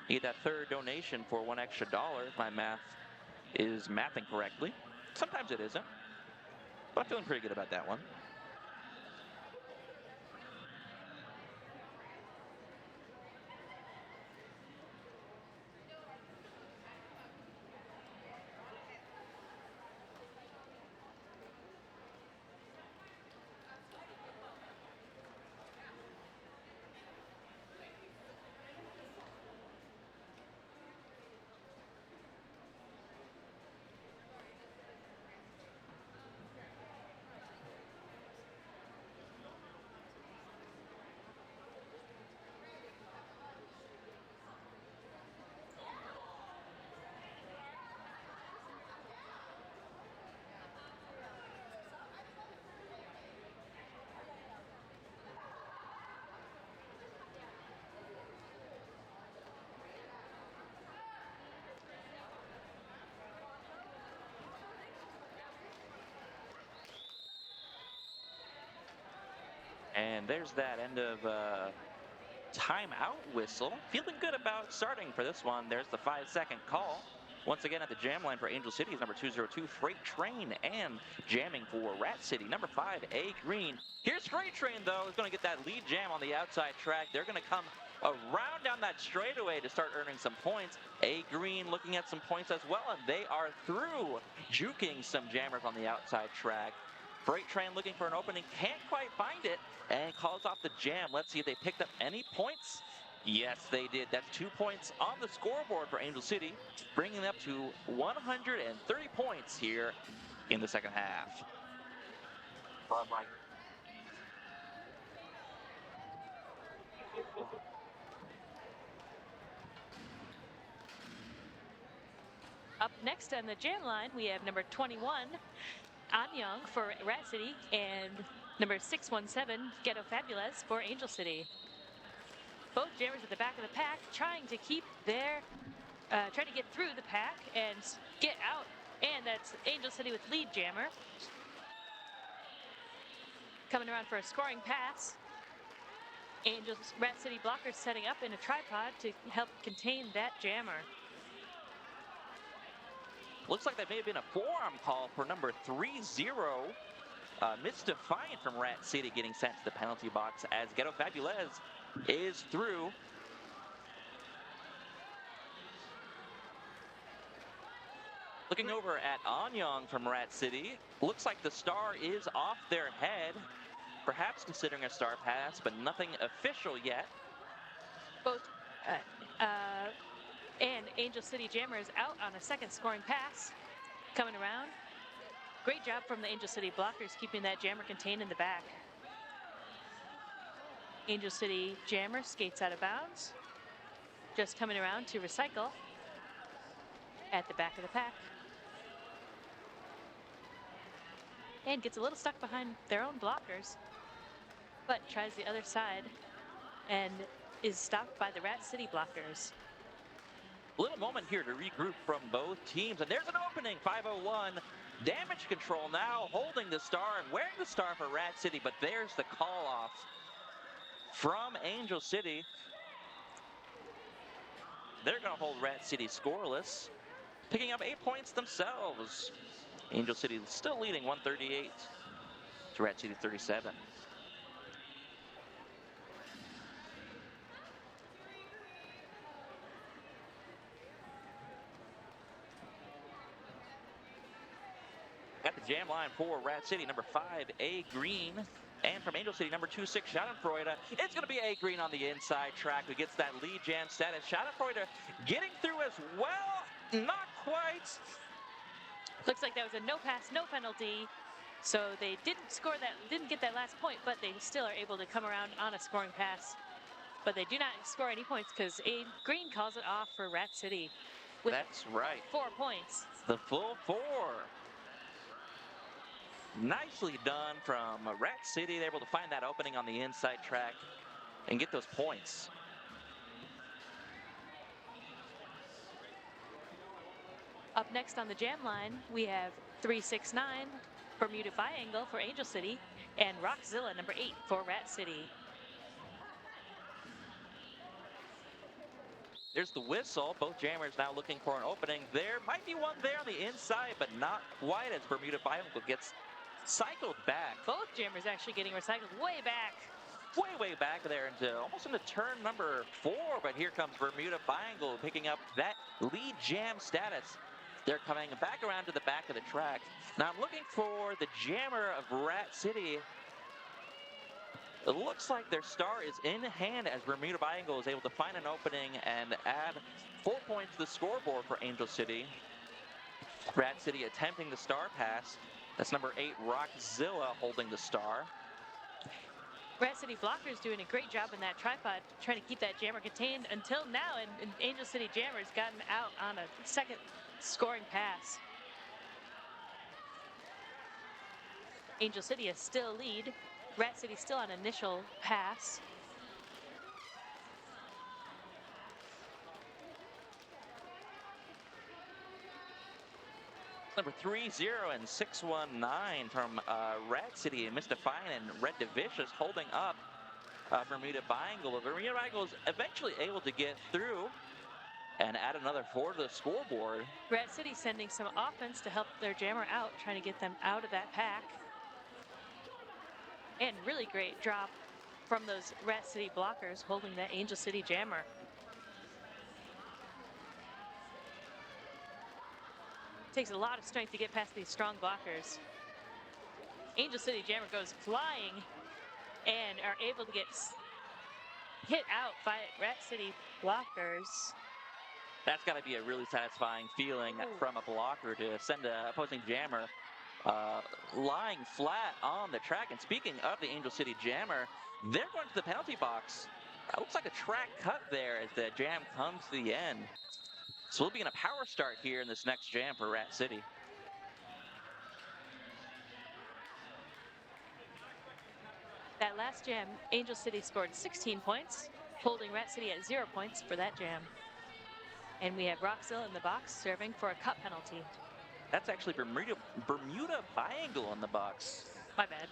You get that third donation for $1 extra, if my math is mathing correctly. Sometimes it isn't, but I'm feeling pretty good about that one. And there's that end of timeout whistle. Feeling good about starting for this one. There's the 5-second call. Once again at the jam line for Angel City is number 202, Freight Train, and jamming for Rat City, number 5, A Green. Here's Freight Train, though, is going to get that lead jam on the outside track. They're going to come around down that straightaway to start earning some points. A Green looking at some points as well, and they are through, juking some jammers on the outside track. Freight Train looking for an opening, can't quite find it, and calls off the jam. Let's see if they picked up any points. Yes, they did. That's 2 points on the scoreboard for Angel City, bringing them up to 130 points here in the second half. Up next on the jam line, we have number 21, Annyong for Rat City, and number 617, Ghetto Fabu-lez for Angel City. Both jammers at the back of the pack trying to keep their, trying to get through the pack and get out. And that's Angel City with lead jammer. Coming around for a scoring pass. Rat City blockers setting up in a tripod to help contain that jammer. Looks like that may have been a forearm call for number 30. Miss Defiant from Rat City getting sent to the penalty box as Ghetto Fabu-lez is through. Looking over at Annyong from Rat City, looks like the star is off their head, perhaps considering a star pass, but nothing official yet. Both and Angel City Jammer is out on a second scoring pass. Coming around. Great job from the Angel City blockers keeping that jammer contained in the back. Angel City Jammer skates out of bounds. Just coming around to recycle at the back of the pack. And gets a little stuck behind their own blockers, but tries the other side and is stopped by the Rat City blockers. Little moment here to regroup from both teams, and there's an opening. 501 damage control now holding the star and wearing the star for Rat City, but there's the call off from Angel City. They're going to hold Rat City scoreless, picking up 8 points themselves. Angel City still leading 138 to Rat City 37. At the jam line for Rat City, number 5, A Green. And from Angel City, number 26, Schadenfreude. It's going to be A Green on the inside track who gets that lead jam status. Schadenfreude getting through as well. Not quite. Looks like that was a no pass, no penalty. So they didn't get that last point, but they still are able to come around on a scoring pass. But they do not score any points because A Green calls it off for Rat City. That's right. 4 points. The full 4. Nicely done from Rat City. They're able to find that opening on the inside track and get those points. Up next on the jam line, we have 369, Bermuda Biangle for Angel City, and Rockzilla, number 8, for Rat City. There's the whistle. Both jammers now looking for an opening. There might be one there on the inside, but not quite as Bermuda Biangle gets cycled back. Both jammers actually getting recycled way back. Way back there into almost into turn number 4, but here comes Bermuda Biangle picking up that lead jam status. They're coming back around to the back of the track. Now I'm looking for the jammer of Rat City. It looks like their star is in hand as Bermuda Biangle is able to find an opening and add 4 points to the scoreboard for Angel City. Rat City attempting the star pass. That's number 8, Rockzilla, holding the star. Rat City blockers doing a great job in that tripod, trying to keep that jammer contained until now, and Angel City Jammer's gotten out on a second scoring pass. Angel City is still lead. Rat City still on initial pass. Number 30 and 619 from Rat City and Mr. Fine and Red Divicious holding up Bermuda Biangle. But Bermuda Biangle is eventually able to get through and add another 4 to the scoreboard. Rat City sending some offense to help their jammer out, trying to get them out of that pack. And really great drop from those Rat City blockers holding that Angel City jammer. Takes a lot of strength to get past these strong blockers. Angel City jammer goes flying and are able to get hit out by Rat City blockers. That's got to be a really satisfying feeling from a blocker to send an opposing jammer lying flat on the track. And speaking of the Angel City jammer, they're going to the penalty box. It looks like a track cut there as the jam comes to the end. So we'll be in a power start here in this next jam for Rat City. That last jam, Angel City scored 16 points, holding Rat City at 0 points for that jam. And we have Roxil in the box serving for a cut penalty. That's actually Bermuda Biangle in the box. My bad.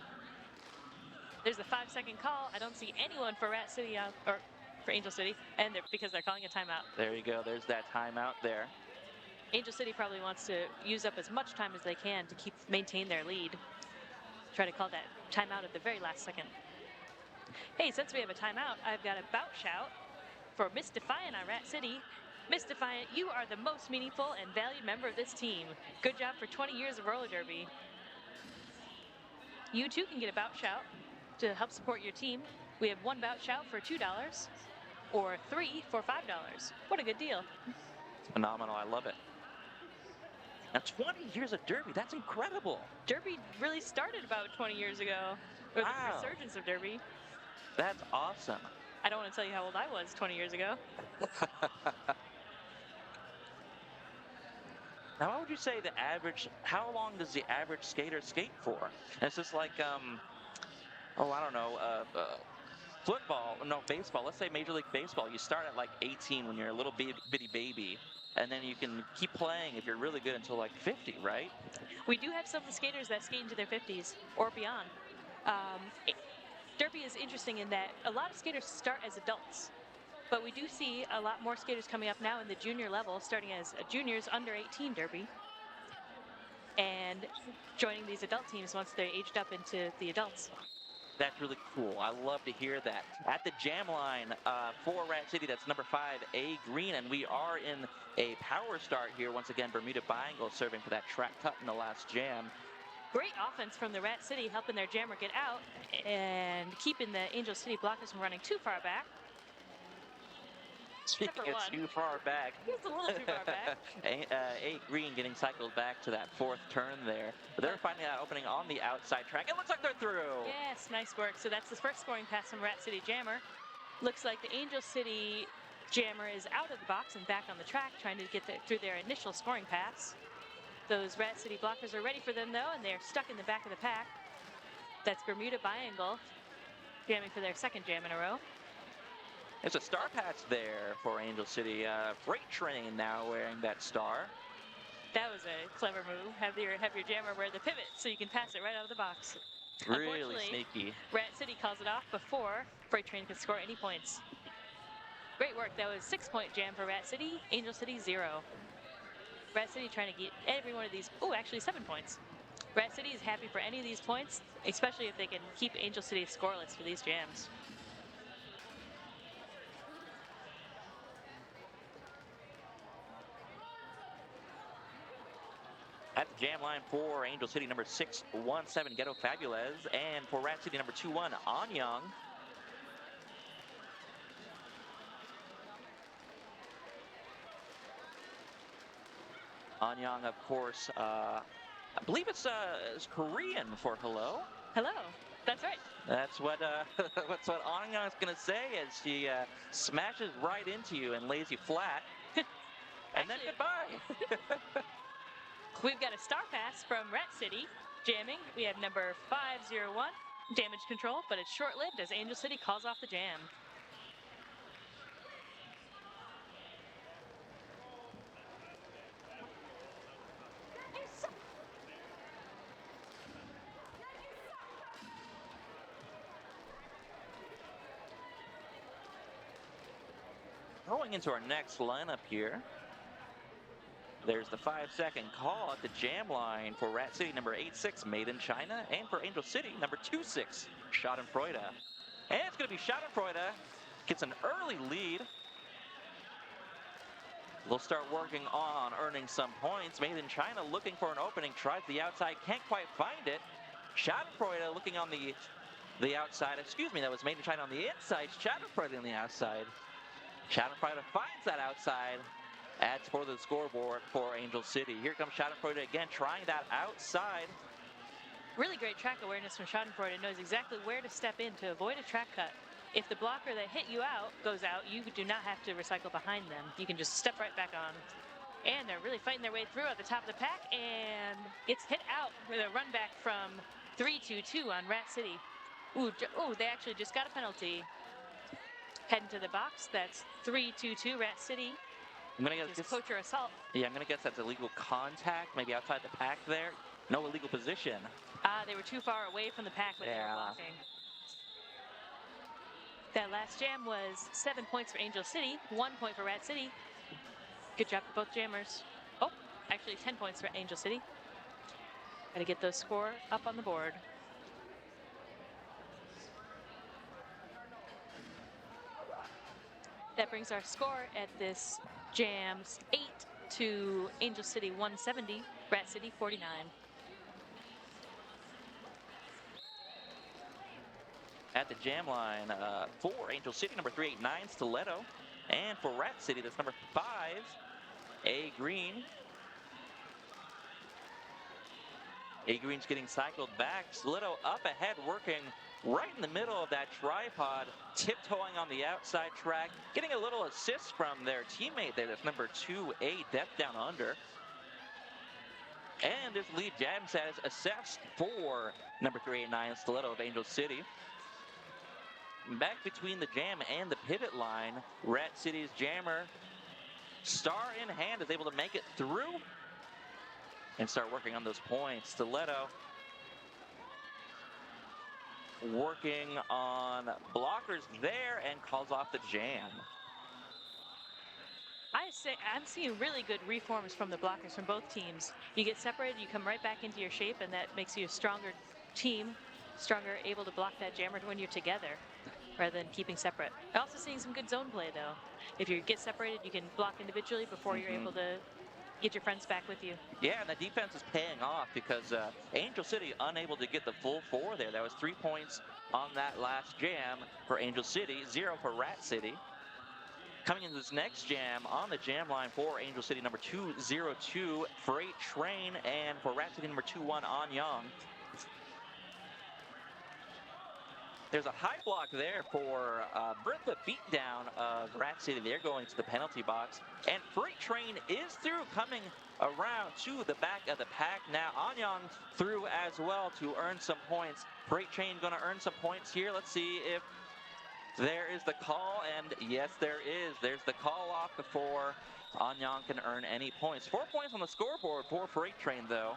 There's a 5-second call. I don't see anyone for Rat City or for Angel City, and because they're calling a timeout. There you go. There's that timeout there. Angel City probably wants to use up as much time as they can to maintain their lead. Try to call that timeout at the very last second. Hey, since we have a timeout, I've got a bout shout for Miss Defiant on Rat City. Miss Defiant, you are the most meaningful and valued member of this team. Good job for 20 years of roller derby. You too can get a bout shout to help support your team. We have 1 bout shout for $2 or 3 for $5. What a good deal. Phenomenal. I love it. Now 20 years of derby. That's incredible. Derby really started about 20 years ago. Or Wow. the resurgence of derby. That's awesome. I don't want to tell you how old I was 20 years ago. Now, what would you say the average, how long does the average skater skate for? And it's just like, I don't know, football, no, baseball. Let's say Major League Baseball. You start at like 18 when you're a little bitty baby, and then you can keep playing if you're really good until like 50, right? We do have some skaters that skate into their 50s or beyond. Derby is interesting in that a lot of skaters start as adults, but we do see a lot more skaters coming up now in the junior level, starting as juniors under 18 derby, and joining these adult teams once they're aged up into the adults. That's really cool. I love to hear that. At the jam line for Rat City, that's number 5, A Green, and we are in a power start here. Once again, Bermuda Biangle serving for that track cut in the last jam. Great offense from the Rat City, helping their jammer get out and keeping the Angel City blockers from running too far back. Speaking of too far back. It's a little too far back. A Green getting cycled back to that 4th turn there. But they're finding that opening on the outside track. It looks like they're through. Yes, nice work. So that's the first scoring pass from Rat City jammer. Looks like the Angel City jammer is out of the box and back on the track, trying to get through their initial scoring pass. Those Rat City blockers are ready for them, though, and they're stuck in the back of the pack. That's Bermuda Biangle jamming for their 2nd jam in a row. There's a star patch there for Angel City. Freight Train now wearing that star. That was a clever move. Have your jammer wear the pivot so you can pass it right out of the box. Really sneaky. Rat City calls it off before Freight Train could score any points. Great work. That was 6-point jam for Rat City. Angel City 0. Rat City trying to get every one of these. Oh, actually 7 points. Rat City is happy for any of these points, especially if they can keep Angel City scoreless for these jams. At the jam line for Angel City, number 617, Ghetto Fabu-lez, and for Rat City, number 21, Annyong. Annyong, of course, I believe it's Korean for hello. Hello. That's right. That's what that's what Annyong is going to say as she smashes right into you and lays you flat. And then goodbye. We've got a star pass from Rat City jamming. We have number 501, damage control, but it's short-lived as Angel City calls off the jam. going into our next lineup here. There's the 5-second call at the jam line for Rat City, number 86, Maiden China, and for Angel City, number 26, Schadenfreude. And it's going to be Schadenfreude, gets an early lead. They'll start working on earning some points. Maiden China looking for an opening, tries the outside, can't quite find it. Schadenfreude looking on the outside, excuse me, that was Maiden China on the inside, Schadenfreude on the outside. Schadenfreude finds that outside, adds for the scoreboard for Angel City. Here comes Schadenfreude again, trying that outside. Really great track awareness from Schadenfreude. Knows exactly where to step in to avoid a track cut. If the blocker that hit you out goes out, you do not have to recycle behind them. You can just step right back on. And they're really fighting their way through at the top of the pack and gets hit out with a run back from 3-2-2 on Rat City. Ooh, they actually just got a penalty. Heading to the box, that's 3-2-2 Rat City. I'm gonna guess Kosher Assault. Yeah, I'm gonna guess that's illegal contact, maybe outside the pack there. No illegal position. They were too far away from the pack, but they were blocking. That last jam was 7 points for Angel City, 1 point for Rat City. Good job for both jammers. Oh, actually 10 points for Angel City. Gotta get those score up on the board. That brings our score at this jam's 8 to Angel City 170, Rat City 49. At the jam line for Angel City, number 389, Stiletto. And for Rat City, that's number 5, A Green. A Green's getting cycled back. Stiletto up ahead, working right in the middle of that tripod, tiptoeing on the outside track, getting a little assist from their teammate there. That's number 2A, Death Down Under. And this lead jam status assessed for number 389, Stiletto of Angel City. Back between the jam and the pivot line, Rat City's jammer, star in hand, is able to make it through and start working on those points. Stiletto working on blockers there and calls off the jam. I'm seeing really good reforms from the blockers from both teams. You get separated, you come right back into your shape, and that makes you a stronger team, stronger, able to block that jammer when you're together rather than keeping separate. Also seeing some good zone play though. If you get separated, you can block individually before you're able to get your friends back with you. Yeah, and the defense is paying off because Angel City unable to get the full 4 there. That was 3 points on that last jam for Angel City, 0 for Rat City. Coming into this next jam on the jam line for Angel City, number 202, Freight Train, and for Rat City, number 21, Annyong. There's a high block there for Bertha Beatdown of Rat City. They're going to the penalty box. And Freight Train is through, coming around to the back of the pack now. Annyong through as well to earn some points. Freight Train going to earn some points here. Let's see if there is the call. And yes, there is. There's the call off before Annyong can earn any points. 4 points on the scoreboard for Freight Train, though.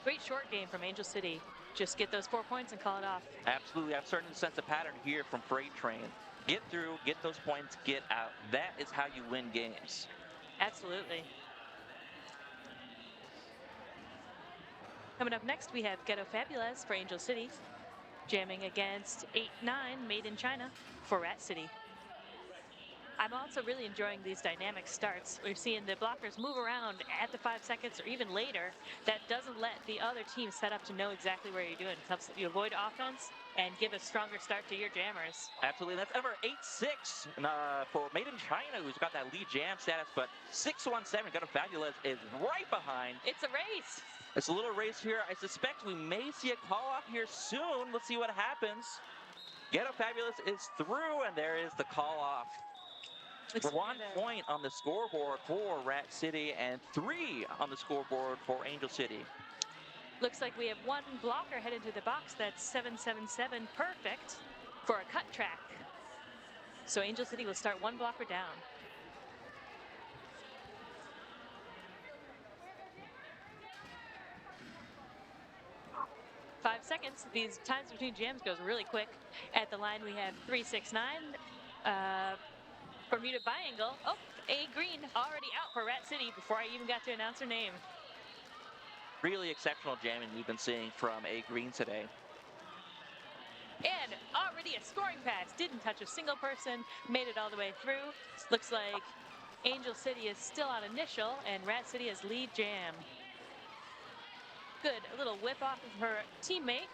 Great short game from Angel City. Just get those 4 points and call it off. Absolutely. I'm starting to sense a pattern here from Freight Train. Get through, get those points, get out. That is how you win games. Absolutely. Coming up next, we have Ghetto Fabu-lez for Angel City, jamming against 8-9 Maiden China for Rat City. I'm also really enjoying these dynamic starts. We're seeing the blockers move around at the 5 seconds or even later. That doesn't let the other team set up to know exactly where you're doing. It helps you avoid offense and give a stronger start to your jammers. Absolutely. That's number 86 for Maiden China, who's got that lead jam status, but 617, Ghetto Fabu-lez is right behind. It's a race. It's a little race here. I suspect we may see a call off here soon. Let's see what happens. Ghetto Fabu-lez is through, and there is the call off. 1 point on the scoreboard for Rat City and 3 on the scoreboard for Angel City. Looks like we have 1 blocker headed to the box. That's 777 PuRRfect for a cut track. So Angel City will start 1 blocker down. Five seconds. These times between jams goes really quick. At the line we have 369. Bermuda Biangle. Oh, A Green already out for Rat City before I even got to announce her name. Really exceptional jamming we've been seeing from A Green today. And already a scoring pass. Didn't touch a single person. Made it all the way through. Looks like Angel City is still on initial and Rat City is lead jam. Good, a little whip off of her teammate.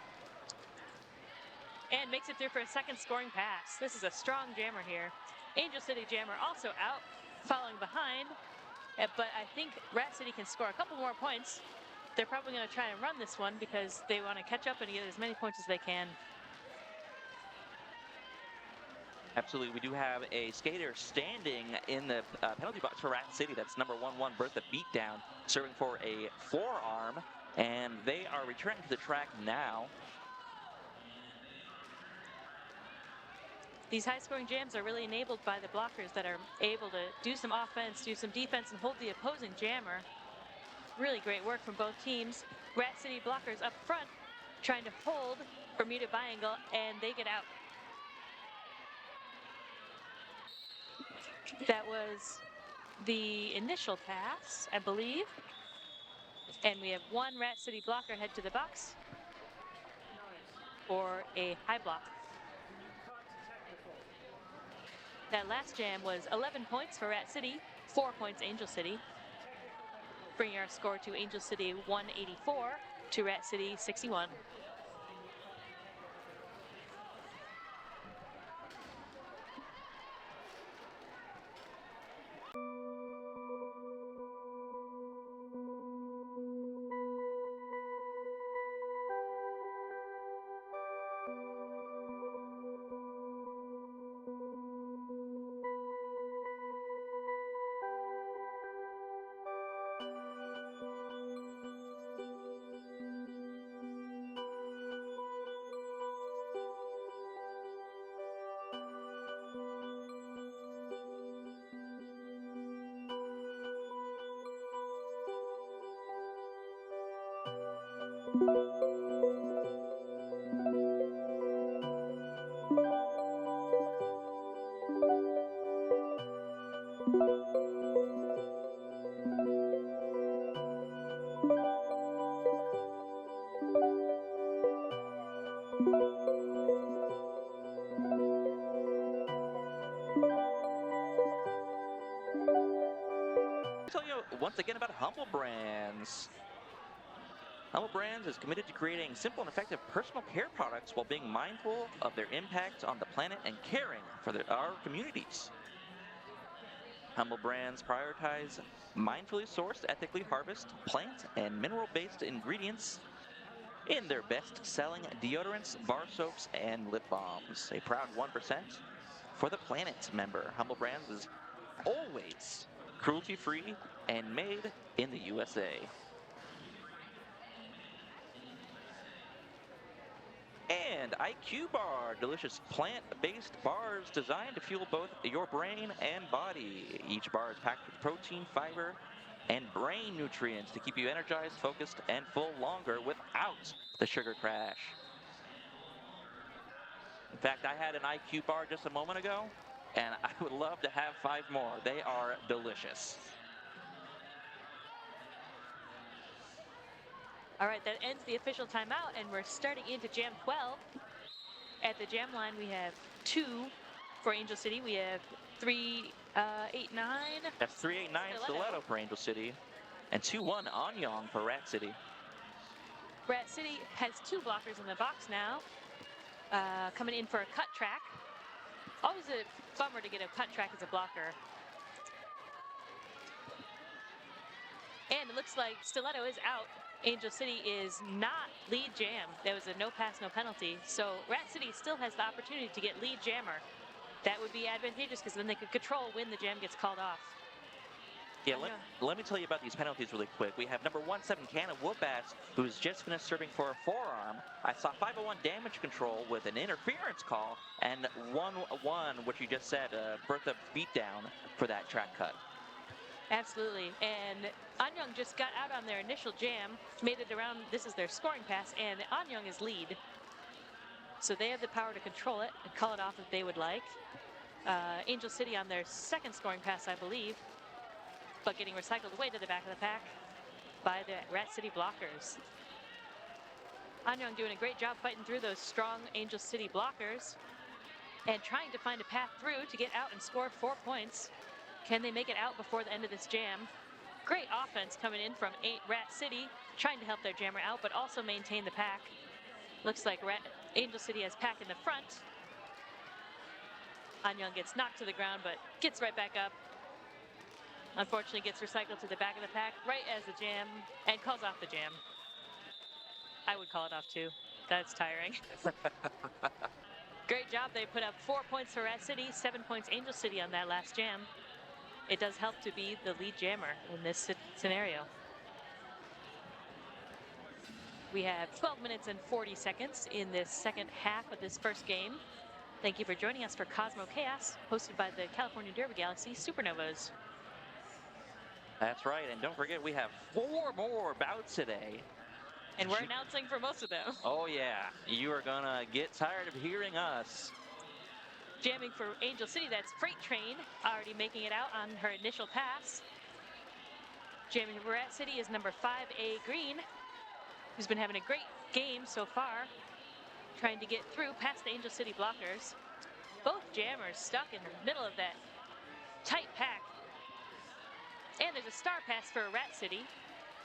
And makes it through for a second scoring pass. This is a strong jammer here. Angel City jammer also out, following behind. But I think Rat City can score a couple more points. They're probably going to try and run this one because they want to catch up and get as many points as they can. Absolutely. We do have a skater standing in the penalty box for Rat City. That's number 11, Bertha Beatdown, serving for a forearm. And they are returning to the track now. These high-scoring jams are really enabled by the blockers that are able to do some offense, do some defense, and hold the opposing jammer. Really great work from both teams. Rat City blockers up front trying to hold Bermuda Biangle, and they get out. That was the initial pass, I believe. And we have one Rat City blocker head to the box for a high block. That last jam was 11 points for Rat City, 4 points Angel City, bringing our score to Angel City 184 to Rat City 61. Tell you once again about Humble Brands. Humble Brands is committed to creating simple and effective personal care products while being mindful of their impact on the planet and caring for our communities. Humble Brands prioritize mindfully sourced, ethically harvested, plant and mineral-based ingredients in their best-selling deodorants, bar soaps, and lip balms. A proud 1% for the planet member. Humble Brands is always cruelty-free and made in the USA. And IQ Bar, delicious plant-based bars designed to fuel both your brain and body. Each bar is packed with protein, fiber, and brain nutrients to keep you energized, focused, and full longer without the sugar crash. In fact, I had an IQ bar just a moment ago, and I would love to have 5 more. They are delicious. All right, that ends the official timeout, and we're starting into Jam 12. At the jam line, we have 2 for Angel City. We have 389. That's 389 Stiletto for Angel City, and 2-1 Annyong for Rat City. Rat City has 2 blockers in the box now, coming in for a cut track. Always a bummer to get a cut track as a blocker. And it looks like Stiletto is out. Angel City is not lead jam. There was a no pass, no penalty. So Rat City still has the opportunity to get lead jammer. That would be advantageous because then they could control when the jam gets called off. Yeah, let me tell you about these penalties really quick. We have number 17, Canna, who's just finished serving for a forearm. I saw 501 damage control with an interference call, and 1-1, which you just said, Bertha Beatdown for that track cut. Absolutely, and Annyong just got out on their initial jam, made it around, this is their scoring pass, and Annyong is lead. So they have the power to control it and call it off if they would like. Angel City on their second scoring pass, I believe, but getting recycled away to the back of the pack by the Rat City blockers. Annyong doing a great job fighting through those strong Angel City blockers and trying to find a path through to get out and score 4 points. Can they make it out before the end of this jam? Great offense coming in from Rat City, trying to help their jammer out, but also maintain the pack. Looks like Angel City has pack in the front. Annyong gets knocked to the ground, but gets right back up. Unfortunately, gets recycled to the back of the pack right as the jam, and calls off the jam. I would call it off too. That's tiring. Great job. They put up 4 points for Rat City, 7 points Angel City on that last jam. It does help to be the lead jammer in this scenario. We have 12 minutes and 40 seconds in this second half of this first game. Thank you for joining us for Cosmo Chaos, hosted by the California Derby Galaxy Supernovas. That's right, and don't forget we have 4 more bouts today. And we're announcing for most of them. Oh yeah, you are gonna get tired of hearing us. Jamming for Angel City, that's Freight Train, already making it out on her initial pass. Jamming for Rat City is number 5A Green, who's been having a great game so far, trying to get through past the Angel City blockers. Both jammers stuck in the middle of that tight pack. And there's a star pass for Rat City.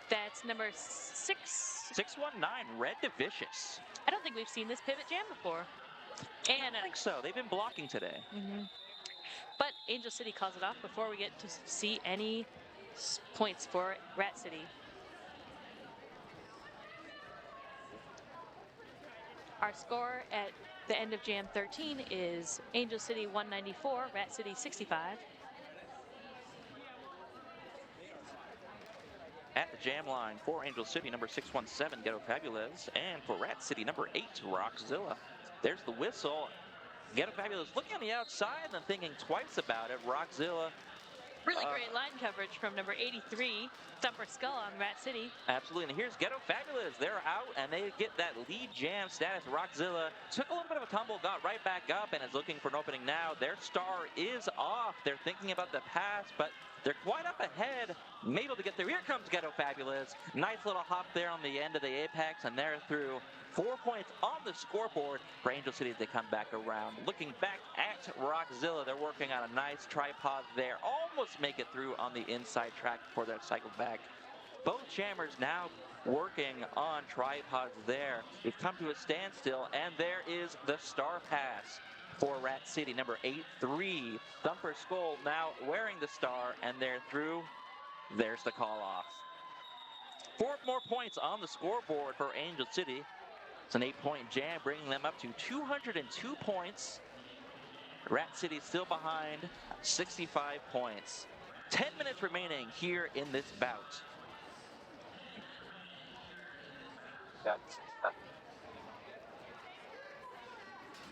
That's number 619, Red Divicious. I don't think we've seen this pivot jam before. And I think so. They've been blocking today. But Angel City calls it off before we get to see any points for Rat City. Our score at the end of Jam 13 is Angel City 194, Rat City 65. At the jam line for Angel City, number 617, Ghetto Fabu-lez, and for Rat City, number 8, Rockzilla. There's the whistle. Ghetto Fabu-lez looking on the outside and thinking twice about it. Rockzilla. Really great line coverage from number 83, Thumper Skull on Rat City. Absolutely, and here's Ghetto Fabu-lez. They're out, and they get that lead jam status. Rockzilla took a little bit of a tumble, got right back up, and is looking for an opening now. Their star is off. They're thinking about the pass, but they're quite up ahead, able to get there. Here comes Ghetto Fabu-lez. Nice little hop there on the end of the apex, and they're through. 4 points on the scoreboard for Angel City as they come back around. Looking back at Rockzilla, they're working on a nice tripod there. Almost make it through on the inside track before they're cycled back. Both jammers now working on tripods there. We've come to a standstill, and there is the star pass for Rat City, number 8-3. Thumper Skull now wearing the star, and they're through. There's the call off. 4 more points on the scoreboard for Angel City. It's an 8-point jam, bringing them up to 202 points. Rat City still behind, 65 points. 10 minutes remaining here in this bout.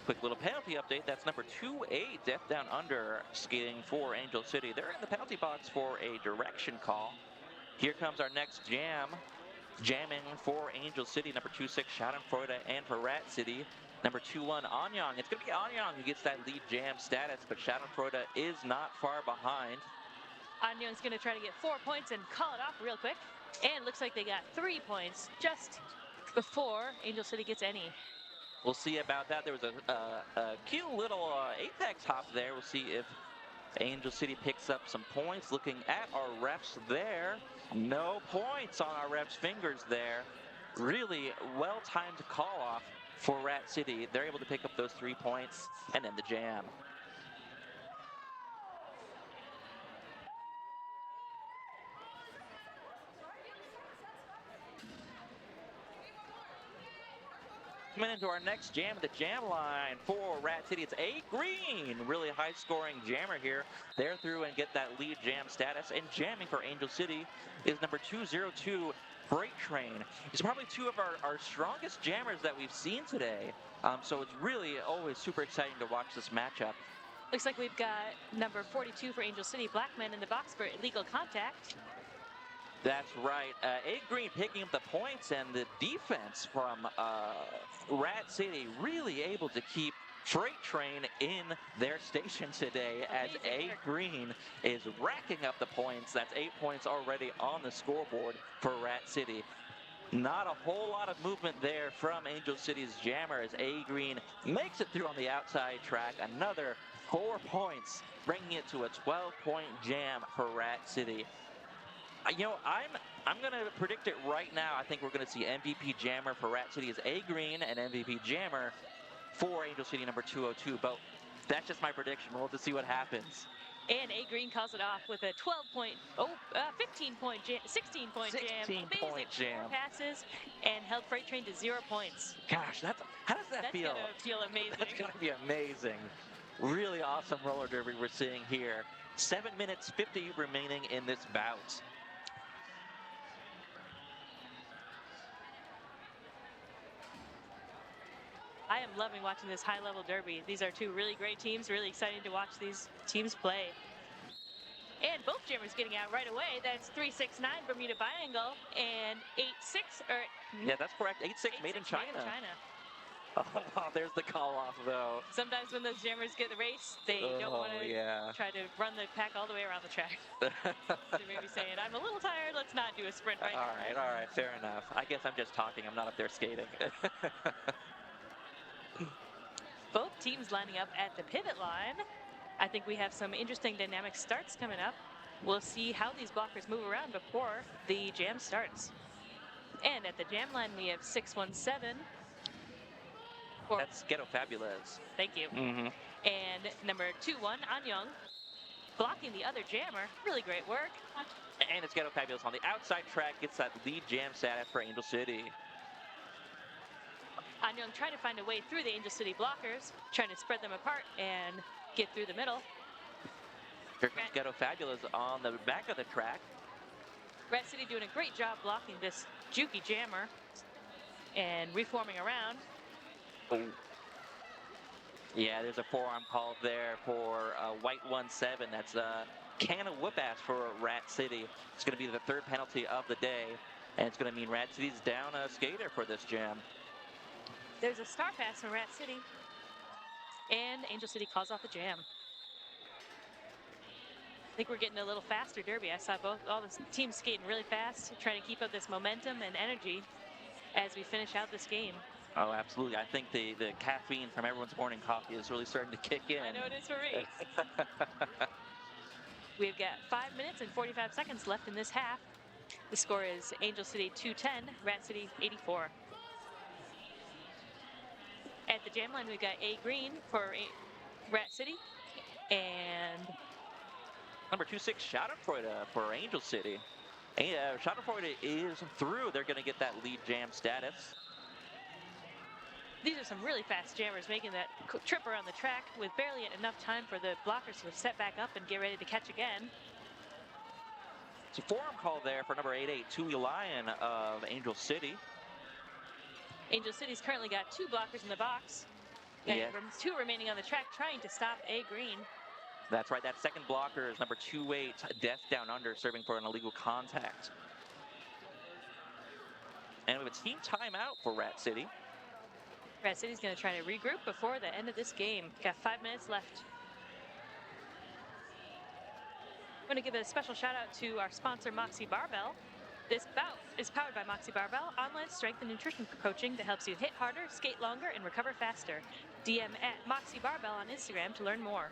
Quick little penalty update. That's number 2-8, Death Down Under, skating for Angel City. They're in the penalty box for a direction call. Here comes our next jam. Jamming for Angel City, number 2-6, Schadenfreude, and for Rat City, number 2-1, Annyong. It's going to be Annyong who gets that lead jam status, but Schadenfreude is not far behind. Annyong's going to try to get 4 points and call it off real quick. And looks like they got 3 points just before Angel City gets any. We'll see about that. There was a cute little apex hop there. We'll see if Angel City picks up some points. Looking at our refs there. No points on our refs' fingers there. Really well-timed call off for Rat City. They're able to pick up those 3 points and end the jam. Coming into our next jam at the jam line for Rat City, it's A Green. Really high-scoring jammer here. They're through and get that lead jam status. And jamming for Angel City is number 202, Freight Train. It's probably 2 of our strongest jammers that we've seen today. So it's really always super exciting to watch this matchup. Looks like we've got number 42 for Angel City, Blackman, in the box for illegal contact. That's right. A Green picking up the points, and the defense from Rat City really able to keep freight train in their station today as Amazing A work. Green is racking up the points. That's 8 points already on the scoreboard for Rat City. Not a whole lot of movement there from Angel City's jammer as A Green makes it through on the outside track. Another 4 points, bringing it to a 12-point jam for Rat City. You know, I'm going to predict it right now. I think we're going to see MVP jammer for Rat City as A Green and MVP jammer for Angel City number 202. But that's just my prediction. We'll just see what happens. And A Green calls it off with a 15-point jam, 16-point jam. 16-point jam. 4 passes and held Freight Train to 0 points. Gosh, how does that feel? That's gonna feel amazing. That's going to be amazing. Really awesome roller derby we're seeing here. 7 minutes 50 remaining in this bout. I am loving watching this high-level derby. These are two really great teams. Really exciting to watch these teams play. And both jammers getting out right away. That's 369 Bermuda Biangle and 86 Yeah, that's correct. 8-6 Maiden China. Oh, there's the call off though. Sometimes when those jammers get the race, they don't want to try to run the pack all the way around the track. They may be saying, I'm a little tired, let's not do a sprint right now. All right, fair enough. I guess I'm just talking, I'm not up there skating. Both teams lining up at the pivot line. I think we have some interesting dynamic starts coming up. We'll see how these blockers move around before the jam starts. And at the jam line, we have 617. That's Ghetto Fabu-lez. Thank you. Mm-hmm. And number 21, Annyong, blocking the other jammer. Really great work. And it's Ghetto Fabu-lez on the outside track, gets that lead jam status for Angel City. Annyong trying to find a way through the Angel City blockers, trying to spread them apart and get through the middle. Here comes Ghetto Fabu-lez on the back of the track. Rat City doing a great job blocking this jukey jammer and reforming around. Oh. Yeah, there's a forearm call there for White 17. That's Canna whoop-ass for Rat City. It's going to be the 3rd penalty of the day, and it's going to mean Rat City's down a skater for this jam. There's a star pass from Rat City, and Angel City calls off the jam. I think we're getting a little faster derby. I saw all the teams skating really fast, trying to keep up this momentum and energy as we finish out this game. Oh, absolutely. I think the caffeine from everyone's morning coffee is really starting to kick in. I know it is for me. We've got 5 minutes and 45 seconds left in this half. The score is Angel City 210, Rat City 84. At the jam line, we've got A Green for Rat City and number 26, Schadenfreude for Angel City. Schadenfreude is through. They're going to get that lead jam status. These are some really fast jammers making that trip around the track with barely enough time for the blockers to set back up and get ready to catch again. It's a forearm call there for number 88, Tui Lyon of Angel City. Angel City's currently got 2 blockers in the box. And 2 remaining on the track trying to stop A Green. That's right, that second blocker is number 28, Death Down Under, serving for an illegal contact. And we have a team timeout for Rat City. Rat City's going to try to regroup before the end of this game. Got 5 minutes left. I'm going to give a special shout out to our sponsor, Moxie Barbell. This bout is powered by Moxie Barbell, online strength and nutrition coaching that helps you hit harder, skate longer, and recover faster. DM at Moxie Barbell on Instagram to learn more.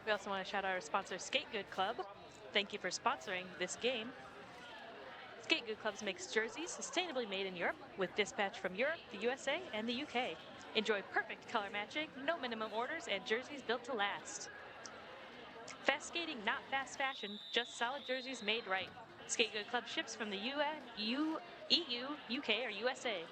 We also want to shout out our sponsor, Skate Good Club. Thank you for sponsoring this game. Skate Good Clubs makes jerseys sustainably made in Europe with dispatch from Europe, the USA, and the UK. Enjoy perfect color matching, no minimum orders, and jerseys built to last. Fast skating, not fast fashion, just solid jerseys made right. Skate Good Club ships from the EU, UK, or USA.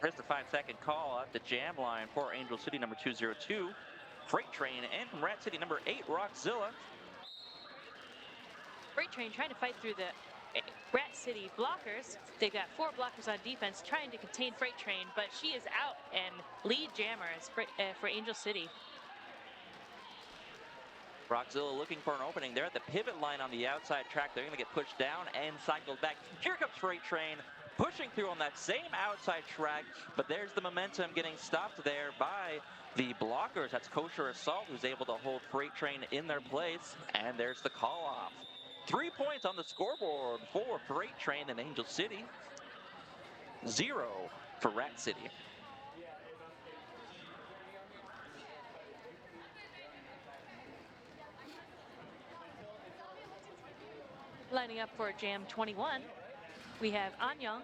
There's the 5-second call at the jam line for Angel City number 202, Freight Train, and from Rat City number 8, Rockzilla. Freight Train trying to fight through the Rat City blockers. They've got 4 blockers on defense trying to contain Freight Train, but she is out, and lead jammer is for Angel City. Rockzilla looking for an opening. They're at the pivot line on the outside track. They're going to get pushed down and cycled back. Here comes Freight Train pushing through on that same outside track, but there's the momentum getting stopped there by the blockers. That's Kosher Assault, who's able to hold Freight Train in their place, and there's the call off. 3 points on the scoreboard for Freight Train and Angel City. 0 for Rat City. Lining up for Jam 21, we have Annyong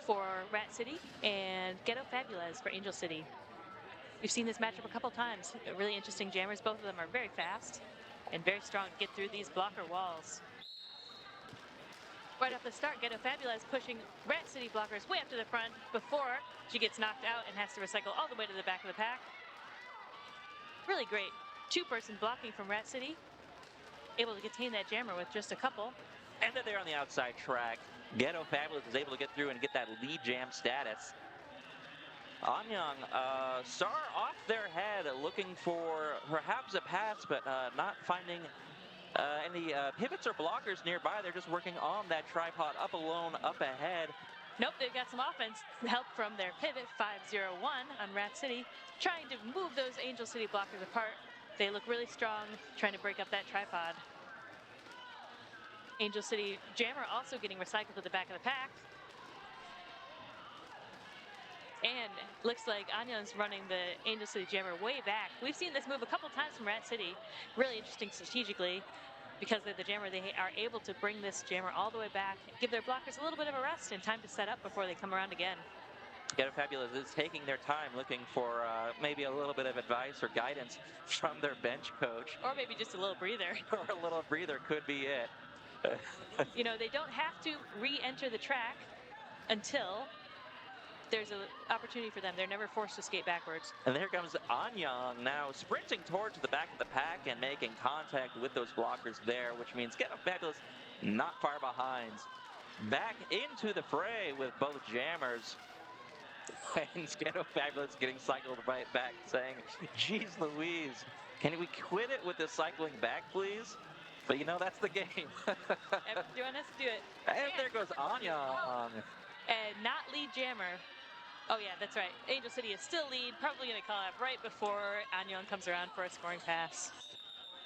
for Rat City and Ghetto Fabu-lez for Angel City. We've seen this matchup a couple times. Really interesting jammers. Both of them are very fast and very strong to get through these blocker walls. Right off the start, Ghetto Fabu-lez pushing Rat City blockers way up to the front before she gets knocked out and has to recycle all the way to the back of the pack. Really great 2-person blocking from Rat City. Able to contain that jammer with just a couple. And then there on the outside track, Ghetto Fabu-lez is able to get through and get that lead jam status. Annyong, Star off their head, looking for perhaps a pass, but not finding any pivots or blockers nearby. They're just working on that tripod up alone, up ahead. Nope, they've got some offense help from their pivot 501 on Rat City, trying to move those Angel City blockers apart. They look really strong, trying to break up that tripod. Angel City jammer also getting recycled to the back of the pack. And looks like Annyong's running the Angel City jammer way back. We've seen this move a couple times from Rat City. Really interesting strategically. Because they're the jammer, they are able to bring this jammer all the way back, give their blockers a little bit of a rest and time to set up before they come around again. Ghetto Fabu-lez is taking their time, looking for maybe a little bit of advice or guidance from their bench coach. Or maybe just a little breather. Or a little breather could be it. You know, they don't have to re-enter the track until there's an opportunity for them. They're never forced to skate backwards. And there comes Annyong now sprinting towards the back of the pack and making contact with those blockers there, which means Ghetto Fabu-lez not far behind. Back into the fray with both jammers. And Ghetto Fabu-lez getting cycled right back, saying, "Geez Louise, can we quit it with the cycling back, please?" But you know, that's the game. Everyone has to do it. And there goes Annyong. And not lead jammer. Oh yeah, that's right. Angel City is still lead, probably going to call out right before Annyong comes around for a scoring pass.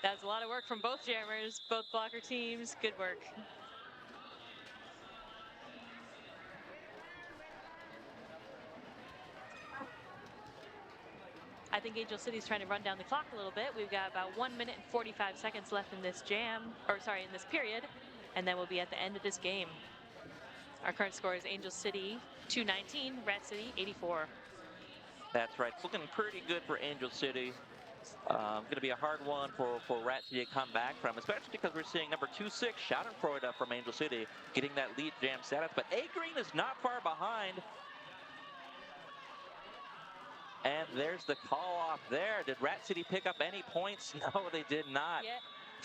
That was a lot of work from both jammers, both blocker teams. Good work. I think Angel City's trying to run down the clock a little bit. We've got about 1 minute and 45 seconds left in this in this period, and then we'll be at the end of this game. Our current score is Angel City 219, Rat City 84. That's right. It's looking pretty good for Angel City. Going to be a hard one for Rat City to come back from, especially because we're seeing number 26, Schadenfreude from Angel City, getting that lead jam status. But A-Green is not far behind. And there's the call off there. Did Rat City pick up any points? No, they did not. Yeah.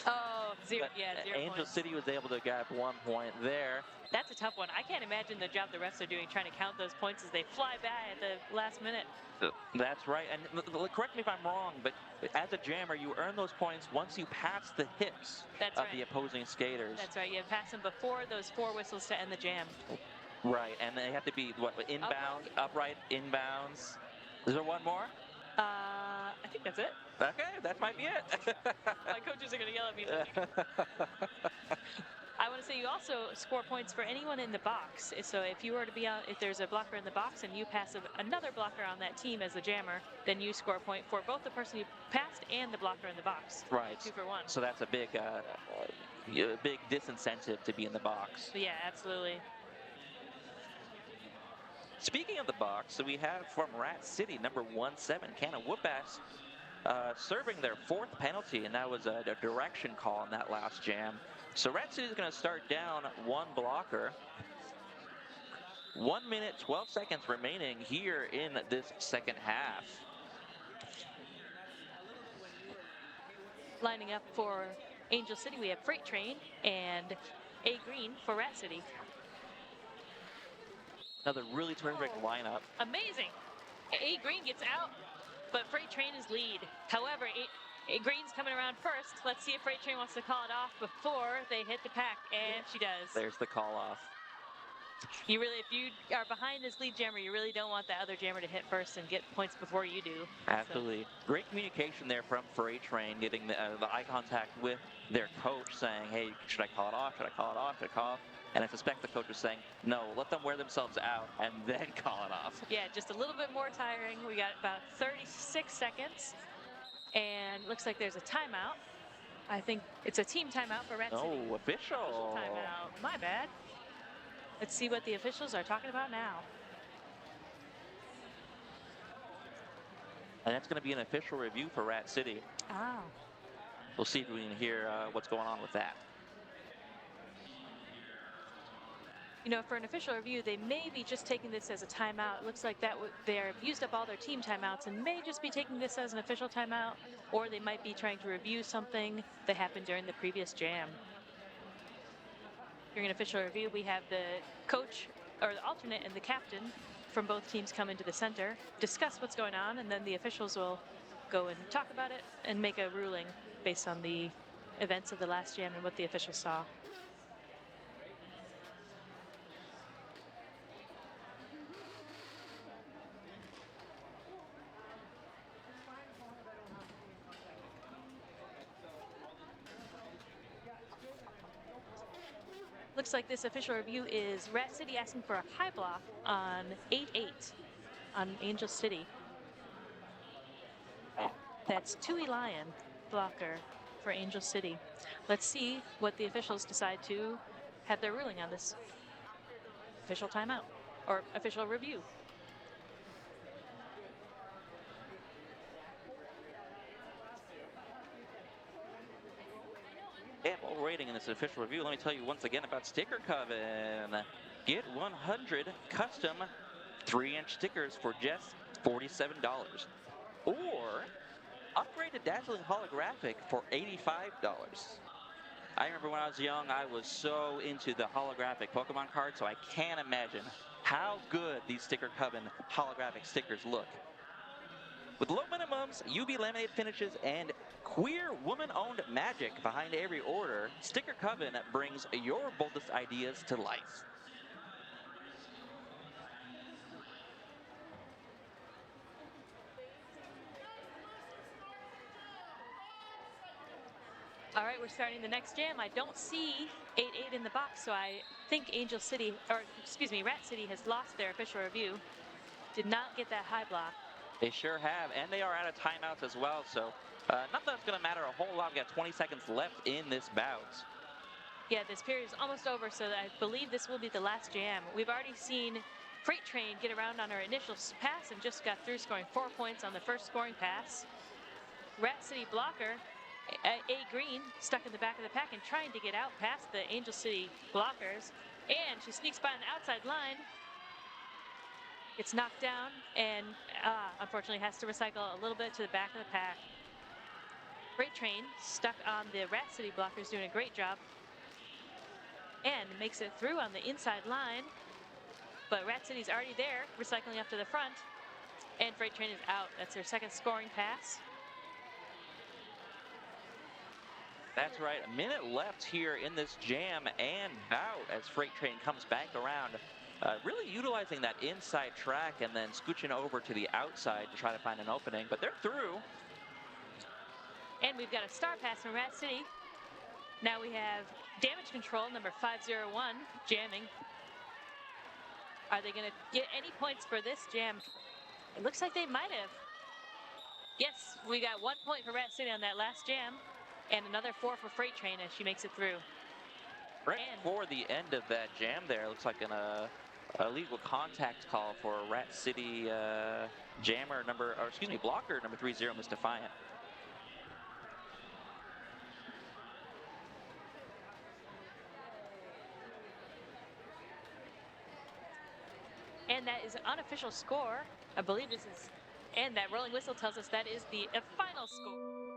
Oh, zero. Yeah, 0 Angel points. City was able to grab 1 point there. That's a tough one. I can't imagine the job the refs are doing trying to count those points as they fly by at the last minute. That's right. And correct me if I'm wrong, but as a jammer, you earn those points once you pass the hips of the opposing skaters. That's right. You pass them before those 4 whistles to end the jam. Right. And they have to be, inbound, upright, inbounds. Is there one more? I think that's it. Okay, that might be it. My coaches are going to yell at me. I want to say you also score points for anyone in the box. So if you were to be on, if there's a blocker in the box and you pass another blocker on that team as a jammer, then you score a point for both the person you passed and the blocker in the box. Right. 2 for 1. So that's a big disincentive to be in the box. Yeah, absolutely. Speaking of the box, so we have from Rat City, number 17, Canna Whoop-Ass, serving their 4th penalty, and that was a direction call in that last jam. So Rat City is going to start down 1 blocker. 1 minute, 12 seconds remaining here in this second half. Lining up for Angel City, we have Freight Train and A Green for Rat City. Another really terrific lineup. Amazing. A Green gets out, but Freight Train is lead. However, A Green's coming around first. Let's see if Freight Train wants to call it off before they hit the pack, and she does. There's the call off. You really, if you are behind this lead jammer, you really don't want the other jammer to hit first and get points before you do. Absolutely. So. Great communication there from Freight Train, getting the eye contact with their coach saying, hey, should I call it off? Should I call it off? Should I call it off? And I suspect the coach was saying, no, let them wear themselves out and then call it off. Yeah, just a little bit more tiring. We got about 36 seconds. And looks like there's a timeout. I think it's a team timeout for Rat City. Oh, official timeout. My bad. Let's see what the officials are talking about now. And that's going to be an official review for Rat City. Oh. We'll see if we can hear what's going on with that. You know, for an official review, they may be just taking this as a timeout. It looks like that they're used up all their team timeouts and may just be taking this as an official timeout, or they might be trying to review something that happened during the previous jam. During an official review, we have the coach, or the alternate, and the captain from both teams come into the center, discuss what's going on, and then the officials will go and talk about it and make a ruling based on the events of the last jam and what the officials saw. Looks like this official review is Rat City asking for a high block on 8-8 on Angel City. That's Tui Lyon blocker for Angel City. Let's see what the officials decide to have their ruling on this official timeout or official review. Ample rating in this official review. Let me tell you once again about Sticker Coven. Get 100 custom 3-inch stickers for just $47. Or upgrade to Dazzling Holographic for $85. I remember when I was young, I was so into the holographic Pokemon cards, so I can't imagine how good these Sticker Coven holographic stickers look. With low minimums, UV laminated finishes, and queer woman-owned magic behind every order, Sticker Coven brings your boldest ideas to life. All right, we're starting the next jam. I don't see 8-8 in the box, so I think Angel City, or excuse me, Rat City has lost their official review. Did not get that high block. They sure have, and they are out of timeouts as well, so not that it's going to matter a whole lot. We've got 20 seconds left in this bout. Yeah, this period is almost over, so I believe this will be the last jam. We've already seen Freight Train get around on her initial pass and just got through, scoring 4 points on the first scoring pass. Rat City blocker, A Green, stuck in the back of the pack and trying to get out past the Angel City blockers, and she sneaks by on the outside line. Gets knocked down and unfortunately has to recycle a little bit to the back of the pack. Freight Train stuck on the Rat City blockers, doing a great job. And makes it through on the inside line. But Rat City's already there, recycling up to the front. And Freight Train is out. That's their second scoring pass. That's right, a minute left here in this jam and bout as Freight Train comes back around. Really utilizing that inside track and then scooching over to the outside to try to find an opening, but they're through. And we've got a star pass from Rat City. Now we have Damage Control, number 501, jamming. Are they going to get any points for this jam? It looks like they might have. Yes, we got 1 point for Rat City on that last jam, and another 4 for Freight Train as she makes it through. Right before the end of that jam there, looks like an illegal contact call for Rat City blocker number 30, Miss Defiant. And that is an unofficial score. I believe this is, and that rolling whistle tells us that is the final score.